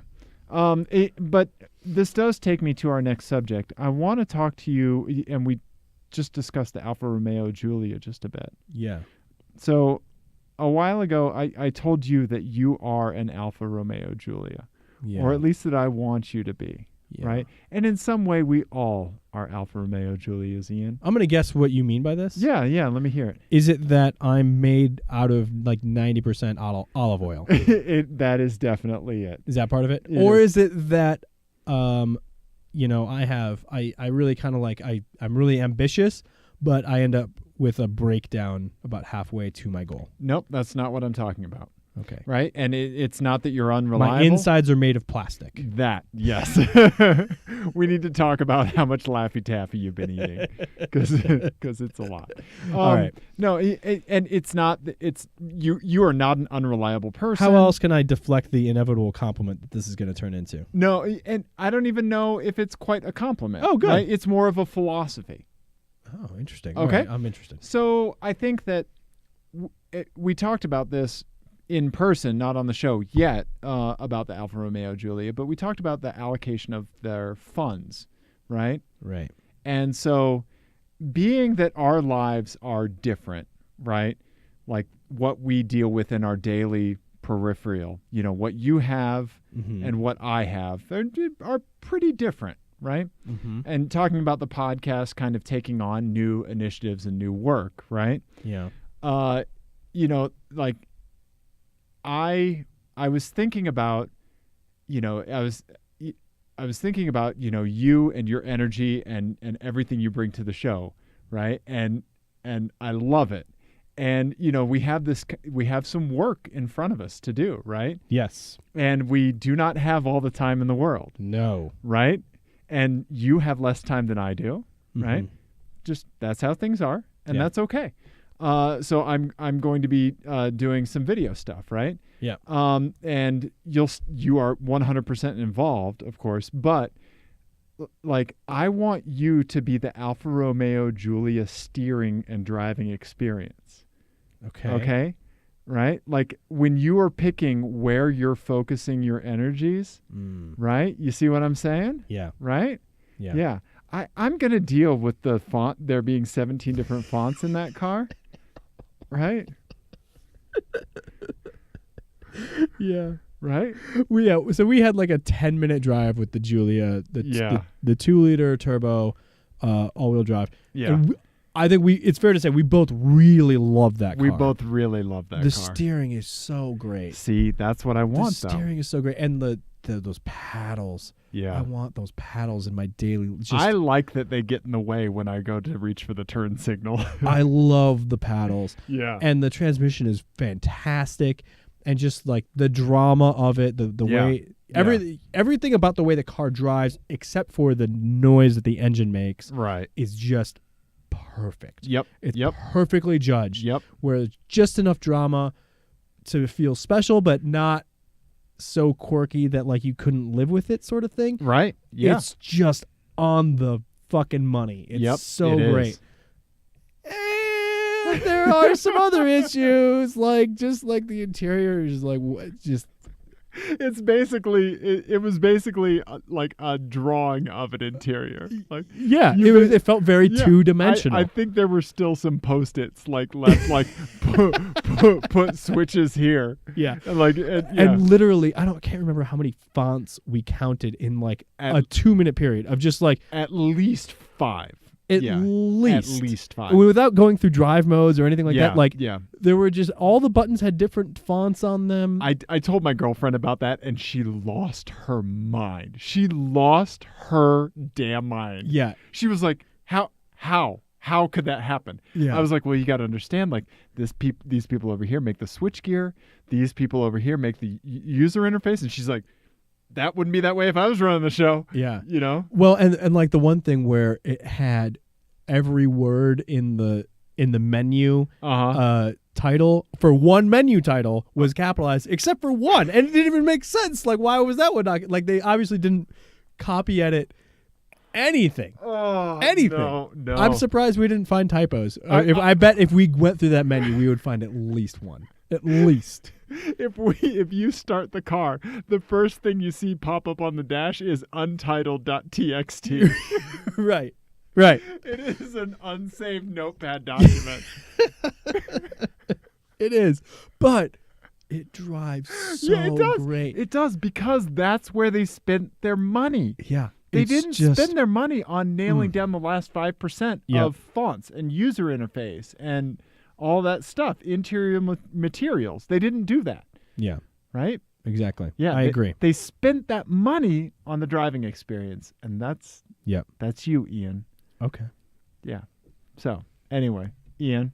But this does take me to our next subject. I want to talk to you, and we just discussed the Alfa Romeo Giulia just a bit. Yeah. So a while ago, I told you that you are an Alfa Romeo Giulia, or at least that I want you to be, right? And in some way, we all are Alfa Romeo Giulias, Ian. I'm going to guess what you mean by this. Yeah, let me hear it. Is it that I'm made out of like 90% olive oil? That is definitely it. Is that part of it? Or is it that, I really kind of like, I'm really ambitious, but I end up with a breakdown about halfway to my goal? Nope, that's not what I'm talking about. Okay. Right? And it's not that you're unreliable. My insides are made of plastic. That, yes. We need to talk about how much Laffy Taffy you've been eating because it's a lot. All right. No, and it's not. It's you are not an unreliable person. How else can I deflect the inevitable compliment that this is going to turn into? No, and I don't even know if it's quite a compliment. Oh, good. Right? It's more of a philosophy. Oh, interesting. Okay. All right, I'm interested. So I think that we talked about this in person, not on the show yet, about the Alfa Romeo Giulia, but we talked about the allocation of their funds, right? Right. And so being that our lives are different, right? Like what we deal with in our daily peripheral, what you have and what I have are pretty different, right? Mm-hmm. And talking about the podcast kind of taking on new initiatives and new work, right? Yeah. Like I was thinking about, I was thinking about, you and your energy and everything you bring to the show, right? And I love it. And we have some work in front of us to do, right? Yes. And we do not have all the time in the world. No. Right? And you have less time than I do, right? Mm-hmm. Just that's how things are, and that's okay. So I'm going to be doing some video stuff, right? Yeah. And you are 100% involved, of course, but like I want you to be the Alfa Romeo Giulia steering and driving experience. Okay. Okay? Right? Like when you are picking where you're focusing your energies, right? You see what I'm saying? Yeah. Right? Yeah. Yeah. I'm going to deal with the font, there being 17 different fonts in that car. Right? Yeah. Right? So we had like a 10-minute drive with the Giulia, the 2-liter turbo, all-wheel drive. Yeah. And I think it's fair to say we both really love that car. We both really love that the car. steering is so great. See, that's what I want, The steering is so great. And those paddles. Yeah. I want those paddles in my daily. I like that they get in the way when I go to reach for the turn signal. I love the paddles. Yeah. And the transmission is fantastic. And just like the drama of it, the way everything about the way the car drives, except for the noise that the engine makes, right, is just perfect. Yep. It's perfectly judged. Yep. Where there's just enough drama to feel special, but not so quirky that like you couldn't live with it, sort of thing. Right. Yeah. It's just on the fucking money. It's so great. And there are some other issues, like just like the interior is like just. It's basically it was basically like a drawing of an interior. Like it felt very two-dimensional. I think there were still some Post-its like left, like put switches here. Yeah, and literally, I can't remember how many fonts we counted in like a 2-minute period of just like at least 5. At least 5. Without going through drive modes or anything like that. Like, yeah. There were just all the buttons had different fonts on them. I told my girlfriend about that, and she lost her mind. She lost her damn mind. Yeah. She was like, how could that happen? Yeah. I was like, well, you got to understand, like these people over here make the switch gear. These people over here make the user interface. And she's like, that wouldn't be that way if I was running the show. Yeah. Well, and like the one thing where it had every word in the menu title for one menu title was capitalized except for one, and it didn't even make sense. Like, why was that one not? Like, they obviously didn't copy edit anything. Anything. No. I'm surprised we didn't find typos. I bet if we went through that menu, we would find at least one. At least. If you start the car, the first thing you see pop up on the dash is untitled.txt. Right. It is an unsaved notepad document. It is. But it drives so great. It does, because that's where they spent their money. Yeah. They didn't spend their money on nailing down the last 5% of fonts and user interface and all that stuff, interior materials. They didn't do that. Yeah. Right? Exactly. Yeah, I agree. They spent that money on the driving experience, and that's you, Ian. Okay. Yeah. So, anyway, Ian.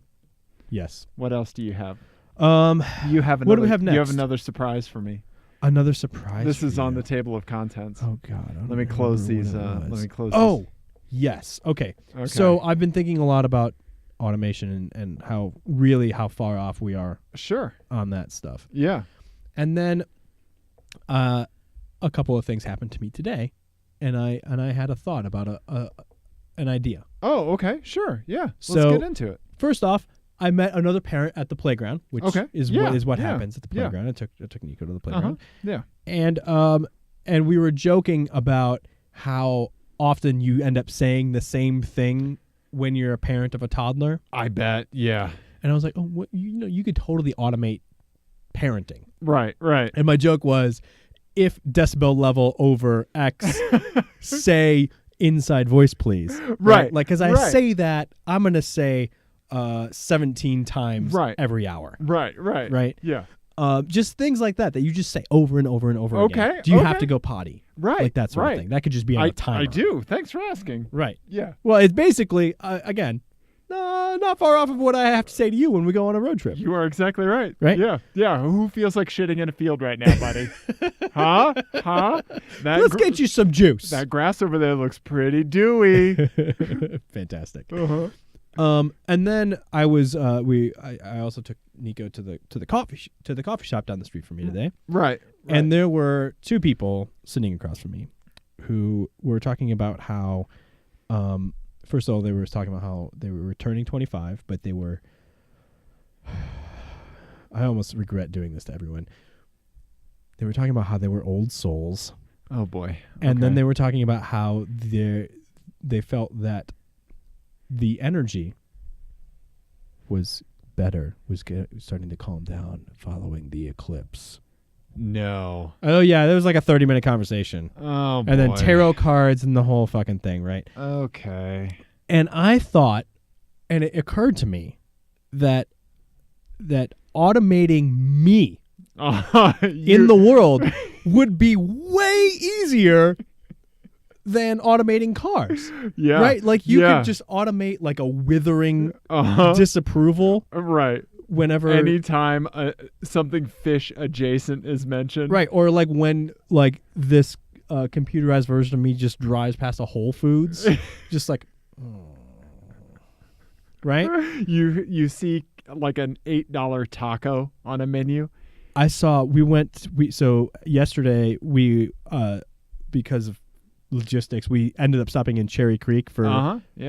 Yes. What else do you have? You have another, what do we have next? You have another surprise for me. Another surprise. This is for on you. the table of contents. Oh God! Let me close these. Let me close. Oh, yes. Okay. So I've been thinking a lot about automation and how far off we are. Sure. On that stuff. Yeah. And then, a couple of things happened to me today, and I had a thought about an idea. Oh, okay. Sure. Yeah. So, let's get into it. First off, I met another parent at the playground, which is what happens at the playground. I took Nico to the playground. Yeah. And we were joking about how often you end up saying the same thing when you're a parent of a toddler. I bet. Yeah. And I was like, oh, what, you could totally automate parenting. Right. And my joke was, if decibel level over X, say inside voice, please. Right. Like, because I say that, I'm going to say 17 times every hour. Right. Yeah. Just things like that you just say over and over and over again. Do you have to go potty? Right. Like that sort of thing. That could just be on a timer. I do. Thanks for asking. Right. Yeah. Well, it's basically, again, not far off of what I have to say to you when we go on a road trip. You are exactly right. Right? Yeah. Yeah. Who feels like shitting in a field right now, buddy? Huh? Let's get you some juice. That grass over there looks pretty dewy. Fantastic. Uh-huh. And then I was I also took Nico to the coffee shop down the street from me today. Right. And there were two people sitting across from me who were talking about how first of all, they were talking about how they were returning 25, but they were I almost regret doing this to everyone. They were talking about how they were old souls. Oh boy. And then they were talking about how they felt that the energy was better, was starting to calm down following the eclipse. No. Oh, yeah. There was like a 30-minute conversation. Oh, boy. And then tarot cards and the whole fucking thing, right? Okay. And I thought, and it occurred to me, that automating me in the world would be way easier than automating cars. Yeah. Right? Like you could just automate like a withering disapproval. Right. Whenever anytime something fish adjacent is mentioned. Right. Or like when like this computerized version of me just drives past a Whole Foods. Just like right? You see like an $8 taco on a menu. I saw so yesterday we because of logistics, we ended up stopping in Cherry Creek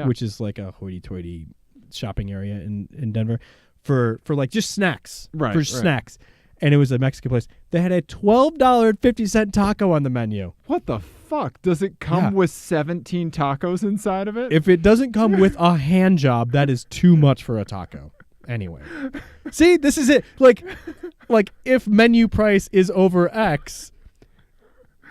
which is like a hoity-toity shopping area in Denver for like just snacks. Snacks. And it was a Mexican place. They had a $12.50 taco on the menu. What the fuck? Does it come with 17 tacos inside of it? If it doesn't come with a hand job, that is too much for a taco. Anyway. See, this is it. Like if menu price is over X,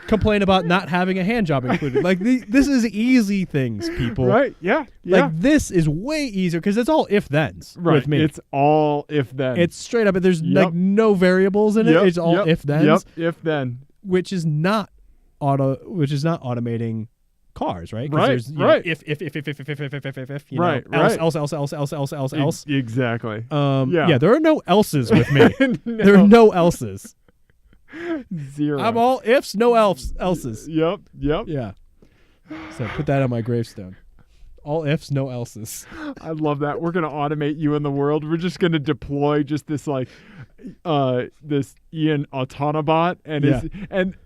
complain about not having a hand job included. Like this is easy things, people. Right? Yeah. Like this is way easier because it's all if-thens with me. It's all if-then. It's straight up. There's like no variables in it. It's all if-thens. If-then. Which is not automating cars, right? Right. If you know, else. Exactly. Yeah. There are no elses with me. No. There are no elses. Zero. I'm all ifs, no elses. Yep. Yeah. So put that on my gravestone. All ifs, no elses. I love that. We're gonna automate you in the world. We're just gonna deploy just this like this Ian Autonobot and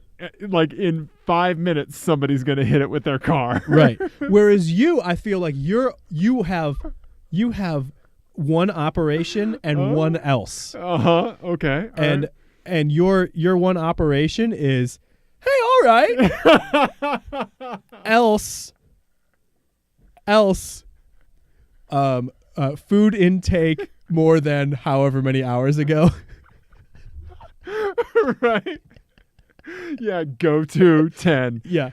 like in 5 minutes somebody's gonna hit it with their car. Right. Whereas I feel like you have one operation and one else. Okay. And your one operation is, hey, all right. else, food intake more than however many hours ago. Right. Yeah. Go to 10. Yeah.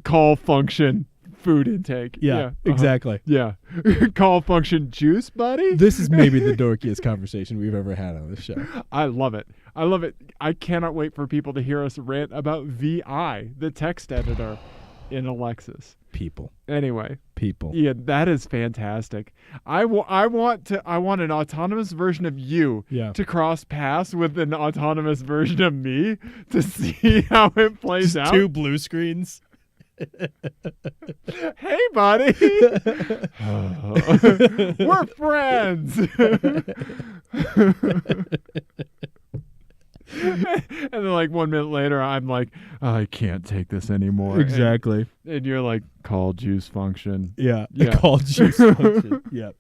Call function. Food intake. Yeah, exactly. Yeah. Call function juice, buddy. This is maybe the dorkiest conversation we've ever had on this show. I love it. I cannot wait for people to hear us rant about VI, the text editor. in a Lexus. People. Anyway. People. Yeah, that is fantastic. I want an autonomous version of you to cross paths with an autonomous version of me to see how it plays out. 2 blue screens. Hey, buddy. We're friends. And then like 1 minute later, I'm like, I can't take this anymore. Exactly. And you're like, call juice function. Yeah. Call juice function. Yep.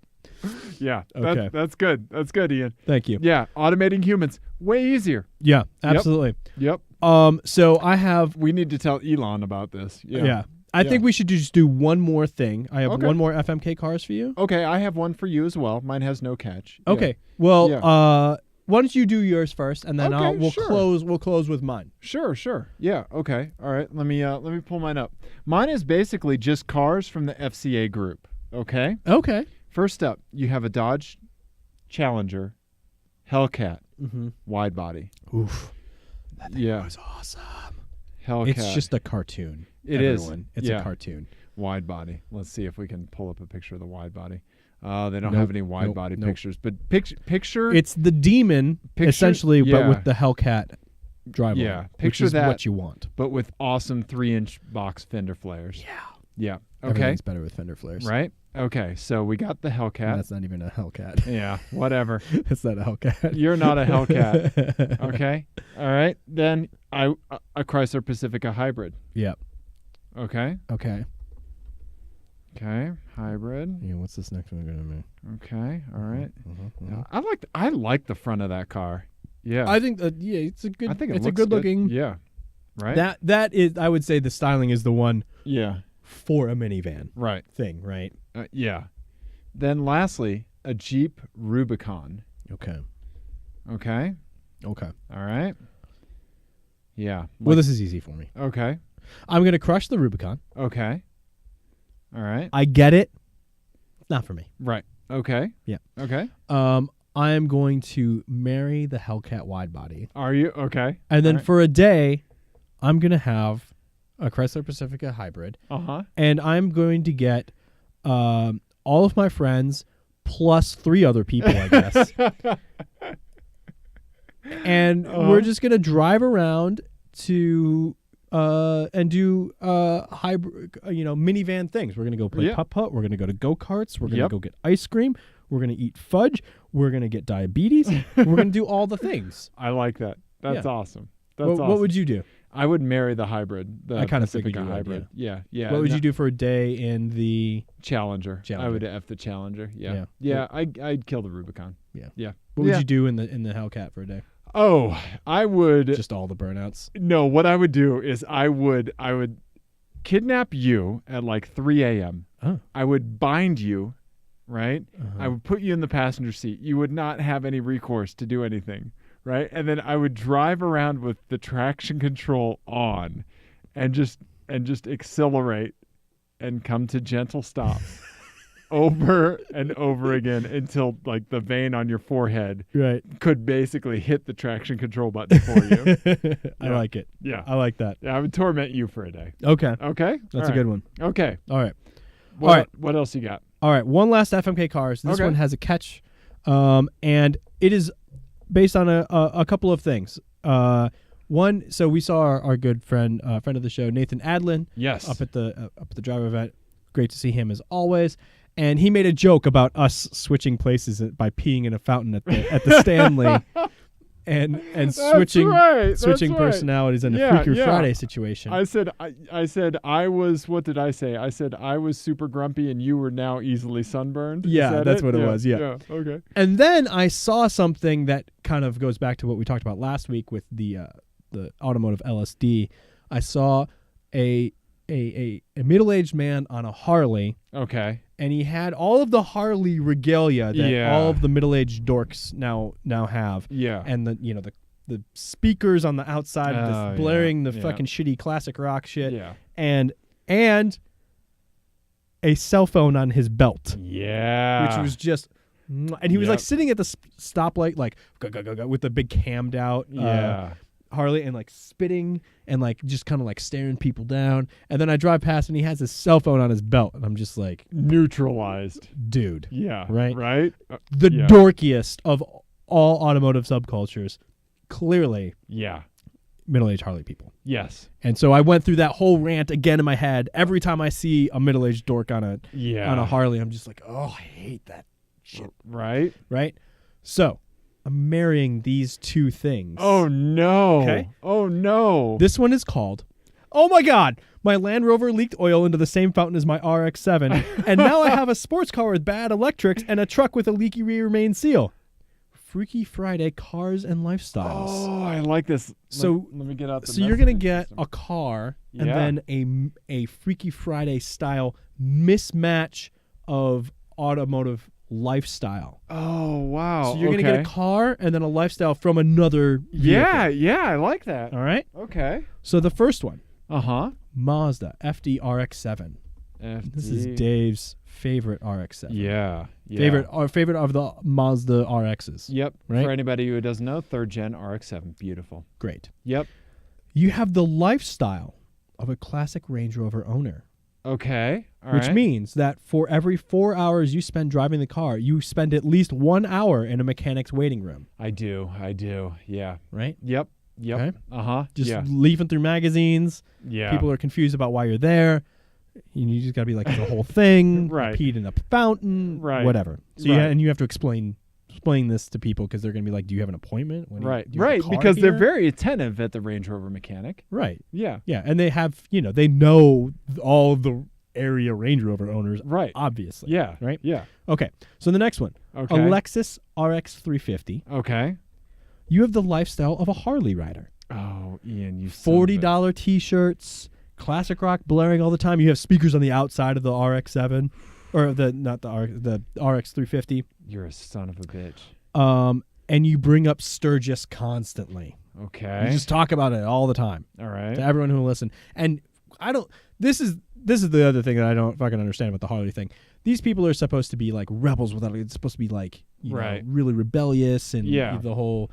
Yeah. Okay. That's good. That's good, Ian. Thank you. Yeah. Automating humans. Way easier. Yeah, absolutely. Yep. So I have... We need to tell Elon about this. Yeah. I think we should just do one more thing. I have Okay. one more FMK cars for you. Okay. I have one for you as well. Mine has no catch. Okay. Yeah. Well, why don't you do yours first, and then Okay, we'll sure. close with mine. Sure. Yeah. Okay. All right. Let me pull mine up. Mine is basically just cars from the FCA group. Okay. Okay. First up, you have a Dodge Challenger Hellcat wide body. Oof. That thing was awesome. Hellcat. It's just a cartoon. It is. Everyone. It's a cartoon. Wide body. Let's see if we can pull up a picture of the wide body. They don't have any wide body pictures, but picture. It's the demon essentially, but with the Hellcat driver. Yeah, which picture is that, what you want. but with awesome 3-inch box fender flares. Yeah. Okay. Everything's better with fender flares. Right. Okay. So we got the Hellcat. That's not even a Hellcat. Yeah. Whatever. That's not a Hellcat. You're not a Hellcat. Okay. All right. Then a Chrysler Pacifica hybrid. Yep. Okay. Okay. Okay. Hybrid. Yeah. What's this next one gonna be? Okay. All right. I like the front of that car. Yeah. I think that it's a good. I think it's a looks good looking. Yeah. Right. That is. I would say the styling is the one. Yeah. For a minivan. Right. Thing. Right. Yeah. Then lastly, a Jeep Rubicon. Okay. Okay. Okay. All right. Yeah. Well, this is easy for me. Okay. I'm gonna crush the Rubicon. Okay. All right. I get it. It's not for me. Right. Okay. Yeah. Okay. I am going to marry the Hellcat wide body. Are you? Okay. And then All right. for a day, I'm gonna have a Chrysler Pacifica hybrid. And I'm going to get all of my friends plus 3 other people, I guess. And we're just gonna drive around to and do hybrid, minivan things. We're gonna go play putt-putt. We're gonna go to go-karts. We're gonna go get ice cream. We're gonna eat fudge. We're gonna get diabetes. We're gonna do all the things. I like that. That's awesome. That's awesome. What would you do? I would marry the hybrid. The I kind of Pacifica figured you would, hybrid. Yeah. What would you do for a day in the Challenger? I would F the Challenger. Yeah. I'd kill the Rubicon. Yeah. What would you do in the Hellcat for a day? Oh, I would just all the burnouts. No, what I would do is I would kidnap you at like 3 a.m. Oh. I would bind you, right? I would put you in the passenger seat. You would not have any recourse to do anything. Right. And then I would drive around with the traction control on and just accelerate and come to gentle stops over and over again until like the vein on your forehead could basically hit the traction control button for you. I like it. Yeah. I like that. Yeah. I would torment you for a day. Okay. Okay. That's a good one. Okay. All right. What else you got? All right. One last FMK cars. This one has a catch. And it is based on a couple of things. One, so we saw our good friend of the show, Nathan Adlin. Yes. Up at the driver event. Great to see him as always. And he made a joke about us switching places by peeing in a fountain at the Stanley, and switching personalities in a Freaker Friday situation. I said I was. What did I say? I said I was super grumpy and you were now easily sunburned. Yeah, that's what it was. Yeah. Okay. And then I saw something that kind of goes back to what we talked about last week with the automotive LSD. I saw a middle-aged man on a Harley. Okay. And he had all of the Harley regalia that all of the middle-aged dorks now have. Yeah. And the speakers on the outside blaring the fucking shitty classic rock shit. Yeah. And a cell phone on his belt. Yeah. Which was just, and he was like sitting at the stoplight like with the big cammed out Harley and like spitting and like just kind of like staring people down. And then I drive past and he has his cell phone on his belt. And I'm just like, neutralized. Dude. Yeah. Right? Right? The dorkiest of all automotive subcultures. Clearly. Yeah. Middle-aged Harley people. Yes. And so I went through that whole rant again in my head. Every time I see a middle-aged dork on a Harley, I'm just like, oh, I hate that shit. Right? Right? So I'm marrying these two things. Oh, no. Okay? Oh, no. This one is called, oh, my God, my Land Rover leaked oil into the same fountain as my RX-7, and now I have a sports car with bad electrics and a truck with a leaky rear main seal. Freaky Friday cars and lifestyles. Oh, I like this. So let me get out the So you're going to messaging get system. a car and then a Freaky Friday style mismatch of automotive lifestyle. Oh, wow. So you're going to get a car and then a lifestyle from another vehicle. Yeah, I like that. All right? Okay. So the first one, Uh-huh. Mazda FD RX-7. This is Dave's favorite RX-7. Yeah. Favorite of the Mazda RXs. Yep. Right? For anybody who doesn't know, 3rd gen RX-7. Beautiful. Great. Yep. You have the lifestyle of a classic Range Rover owner. Okay. All which right. means that for every 4 hours you spend driving the car, you spend at least 1 hour in a mechanic's waiting room. I do. Yeah. Right? Yep. Okay. Uh-huh. Just leafing through magazines. Yeah. People are confused about why you're there. You just got to be like, it's a whole thing. Right. Peed in a fountain. Right. Whatever. So you have to explain this to people because they're going to be like, do you have an appointment? Right. Do you have a car Because here? they're very attentive at the Range Rover mechanic. Right. Yeah. Yeah. And they have, they know all the area Range Rover owners. Right. Obviously. Yeah. Right. Yeah. Okay. So the next one. Okay. A Lexus RX 350. Okay. You have the lifestyle of a Harley rider. Oh, Ian, you son of a- $40 T-shirts, classic rock blaring all the time. You have speakers on the outside of the RX-7, or the RX 350. You're a son of a bitch. And you bring up Sturgis constantly. Okay. You just talk about it all the time. All right. To everyone who will listen. And I don't. This is the other thing that I don't fucking understand about the Harley thing. These people are supposed to be like rebels without. It's supposed to be like know, really rebellious and the whole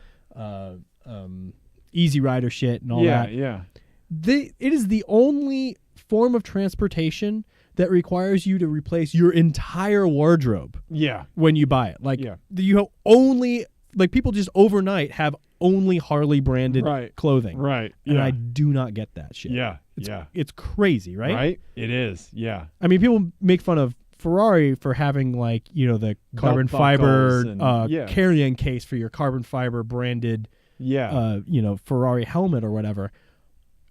Easy Rider shit and all that. Yeah. It is the only form of transportation that requires you to replace your entire wardrobe. Yeah. When you buy it, like you only people just overnight have only Harley branded clothing. Right. And I do not get that shit. Yeah. It's crazy, right? Right. It is. Yeah. I mean, people make fun of Ferrari for having the carbon fiber carrying case for your carbon fiber branded Ferrari helmet or whatever.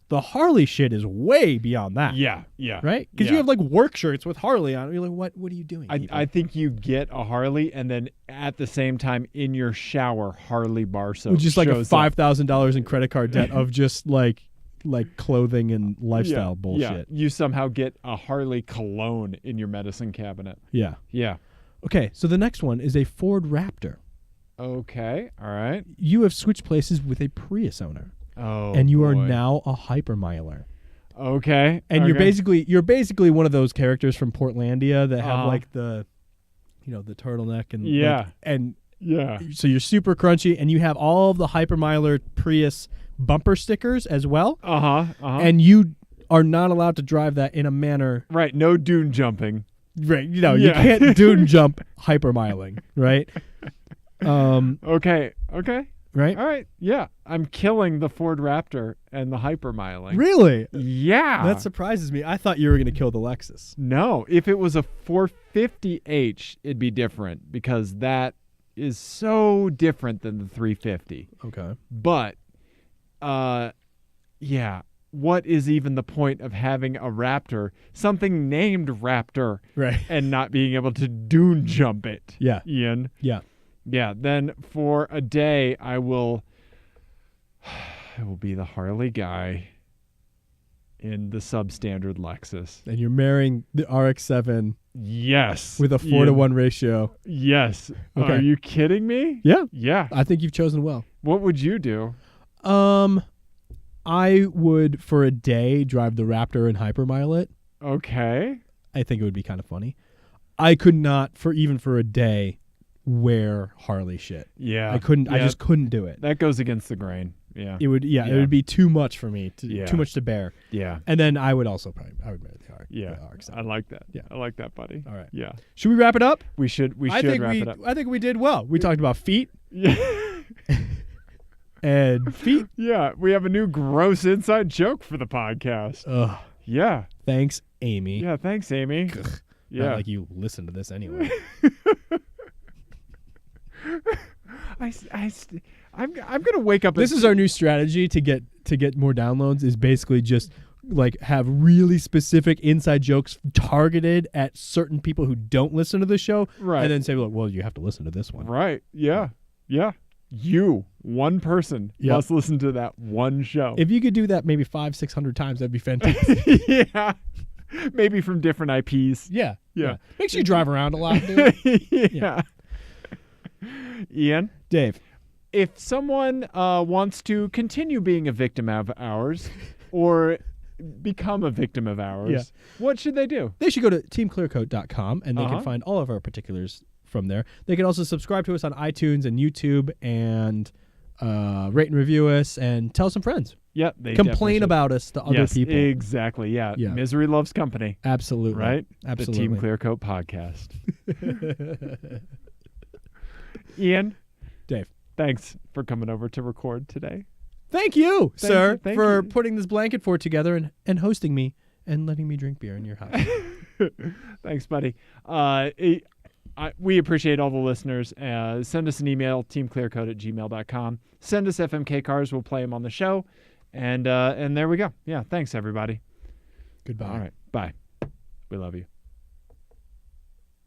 The Harley shit is way beyond that. Yeah. Right? Because you have work shirts with Harley on it. You're like, what are you doing? I think you get a Harley and then at the same time in your shower, Harley bar soap. Which is like a $5,000 in credit card debt of just like clothing and lifestyle bullshit. Yeah. You somehow get a Harley cologne in your medicine cabinet. Yeah. Yeah. Okay, so the next one is a Ford Raptor. Okay. All right. You have switched places with a Prius owner. Oh, and you are now a hypermiler. Okay. And you're basically one of those characters from Portlandia that have the turtleneck and so you're super crunchy and you have all of the hypermiler Prius bumper stickers as well. And you are not allowed to drive that in a manner. Right. No dune jumping. Right. You can't dune jump hypermiling. Right. Okay. Right? All right. Yeah. I'm killing the Ford Raptor and the hypermiling. Really? Yeah. That surprises me. I thought you were going to kill the Lexus. No. If it was a 450H, it'd be different because that is so different than the 350. Okay. But, what is even the point of having a Raptor, something named Raptor, right, and not being able to dune jump it? Yeah. Ian? Yeah. Yeah, then for a day I will be the Harley guy in the substandard Lexus. And you're marrying the RX-7. Yes. With a 4-to-1 ratio. Yes. Okay. Are you kidding me? Yeah. Yeah. I think you've chosen well. What would you do? I would for a day drive the Raptor and hypermile it. Okay. I think it would be kind of funny. I could not for a day wear Harley shit. Yeah. I couldn't. I just couldn't do it. That goes against the grain. Yeah. It would be too much for me, too much to bear. Yeah. And then I would marry the ARC. Yeah. The ARC side. I like that. Yeah. I like that, buddy. All right. Yeah. Should we wrap it up? We should wrap it up. I think we did well. We talked about feet. Yeah. And feet. Yeah. We have a new gross inside joke for the podcast. Ugh. Yeah. Thanks, Amy. Yeah. Thanks, Amy. Yeah. Not like you listen to this anyway. I'm gonna wake up. This is our new strategy to get more downloads. Is basically just like have really specific inside jokes targeted at certain people who don't listen to the show, right? And then say, well, you have to listen to this one, right? Yeah, yeah. You, one person, must listen to that one show. If you could do that maybe 500-600 times, that'd be fantastic. Yeah, maybe from different IPs. Yeah. Make sure you drive around a lot, dude. Yeah. Ian, Dave, if someone wants to continue being a victim of ours or become a victim of ours, what should they do? They should go to TeamClearCoat.com and they can find all of our particulars from there. They can also subscribe to us on iTunes and YouTube and rate and review us and tell some friends. Yeah, they complain about us to other people. Exactly. Yeah. Misery loves company. Absolutely. Right? Absolutely. The Team Clear Coat Podcast. Ian, Dave, thanks for coming over to record today. Thank you, sir, for you. Putting this blanket fort together and hosting me and letting me drink beer in your house. Thanks, buddy. We appreciate all the listeners. Send us an email, teamclearcoat@gmail.com. Send us FMK cars. We'll play them on the show. And there we go. Yeah, thanks, everybody. Goodbye. All right. Bye. We love you.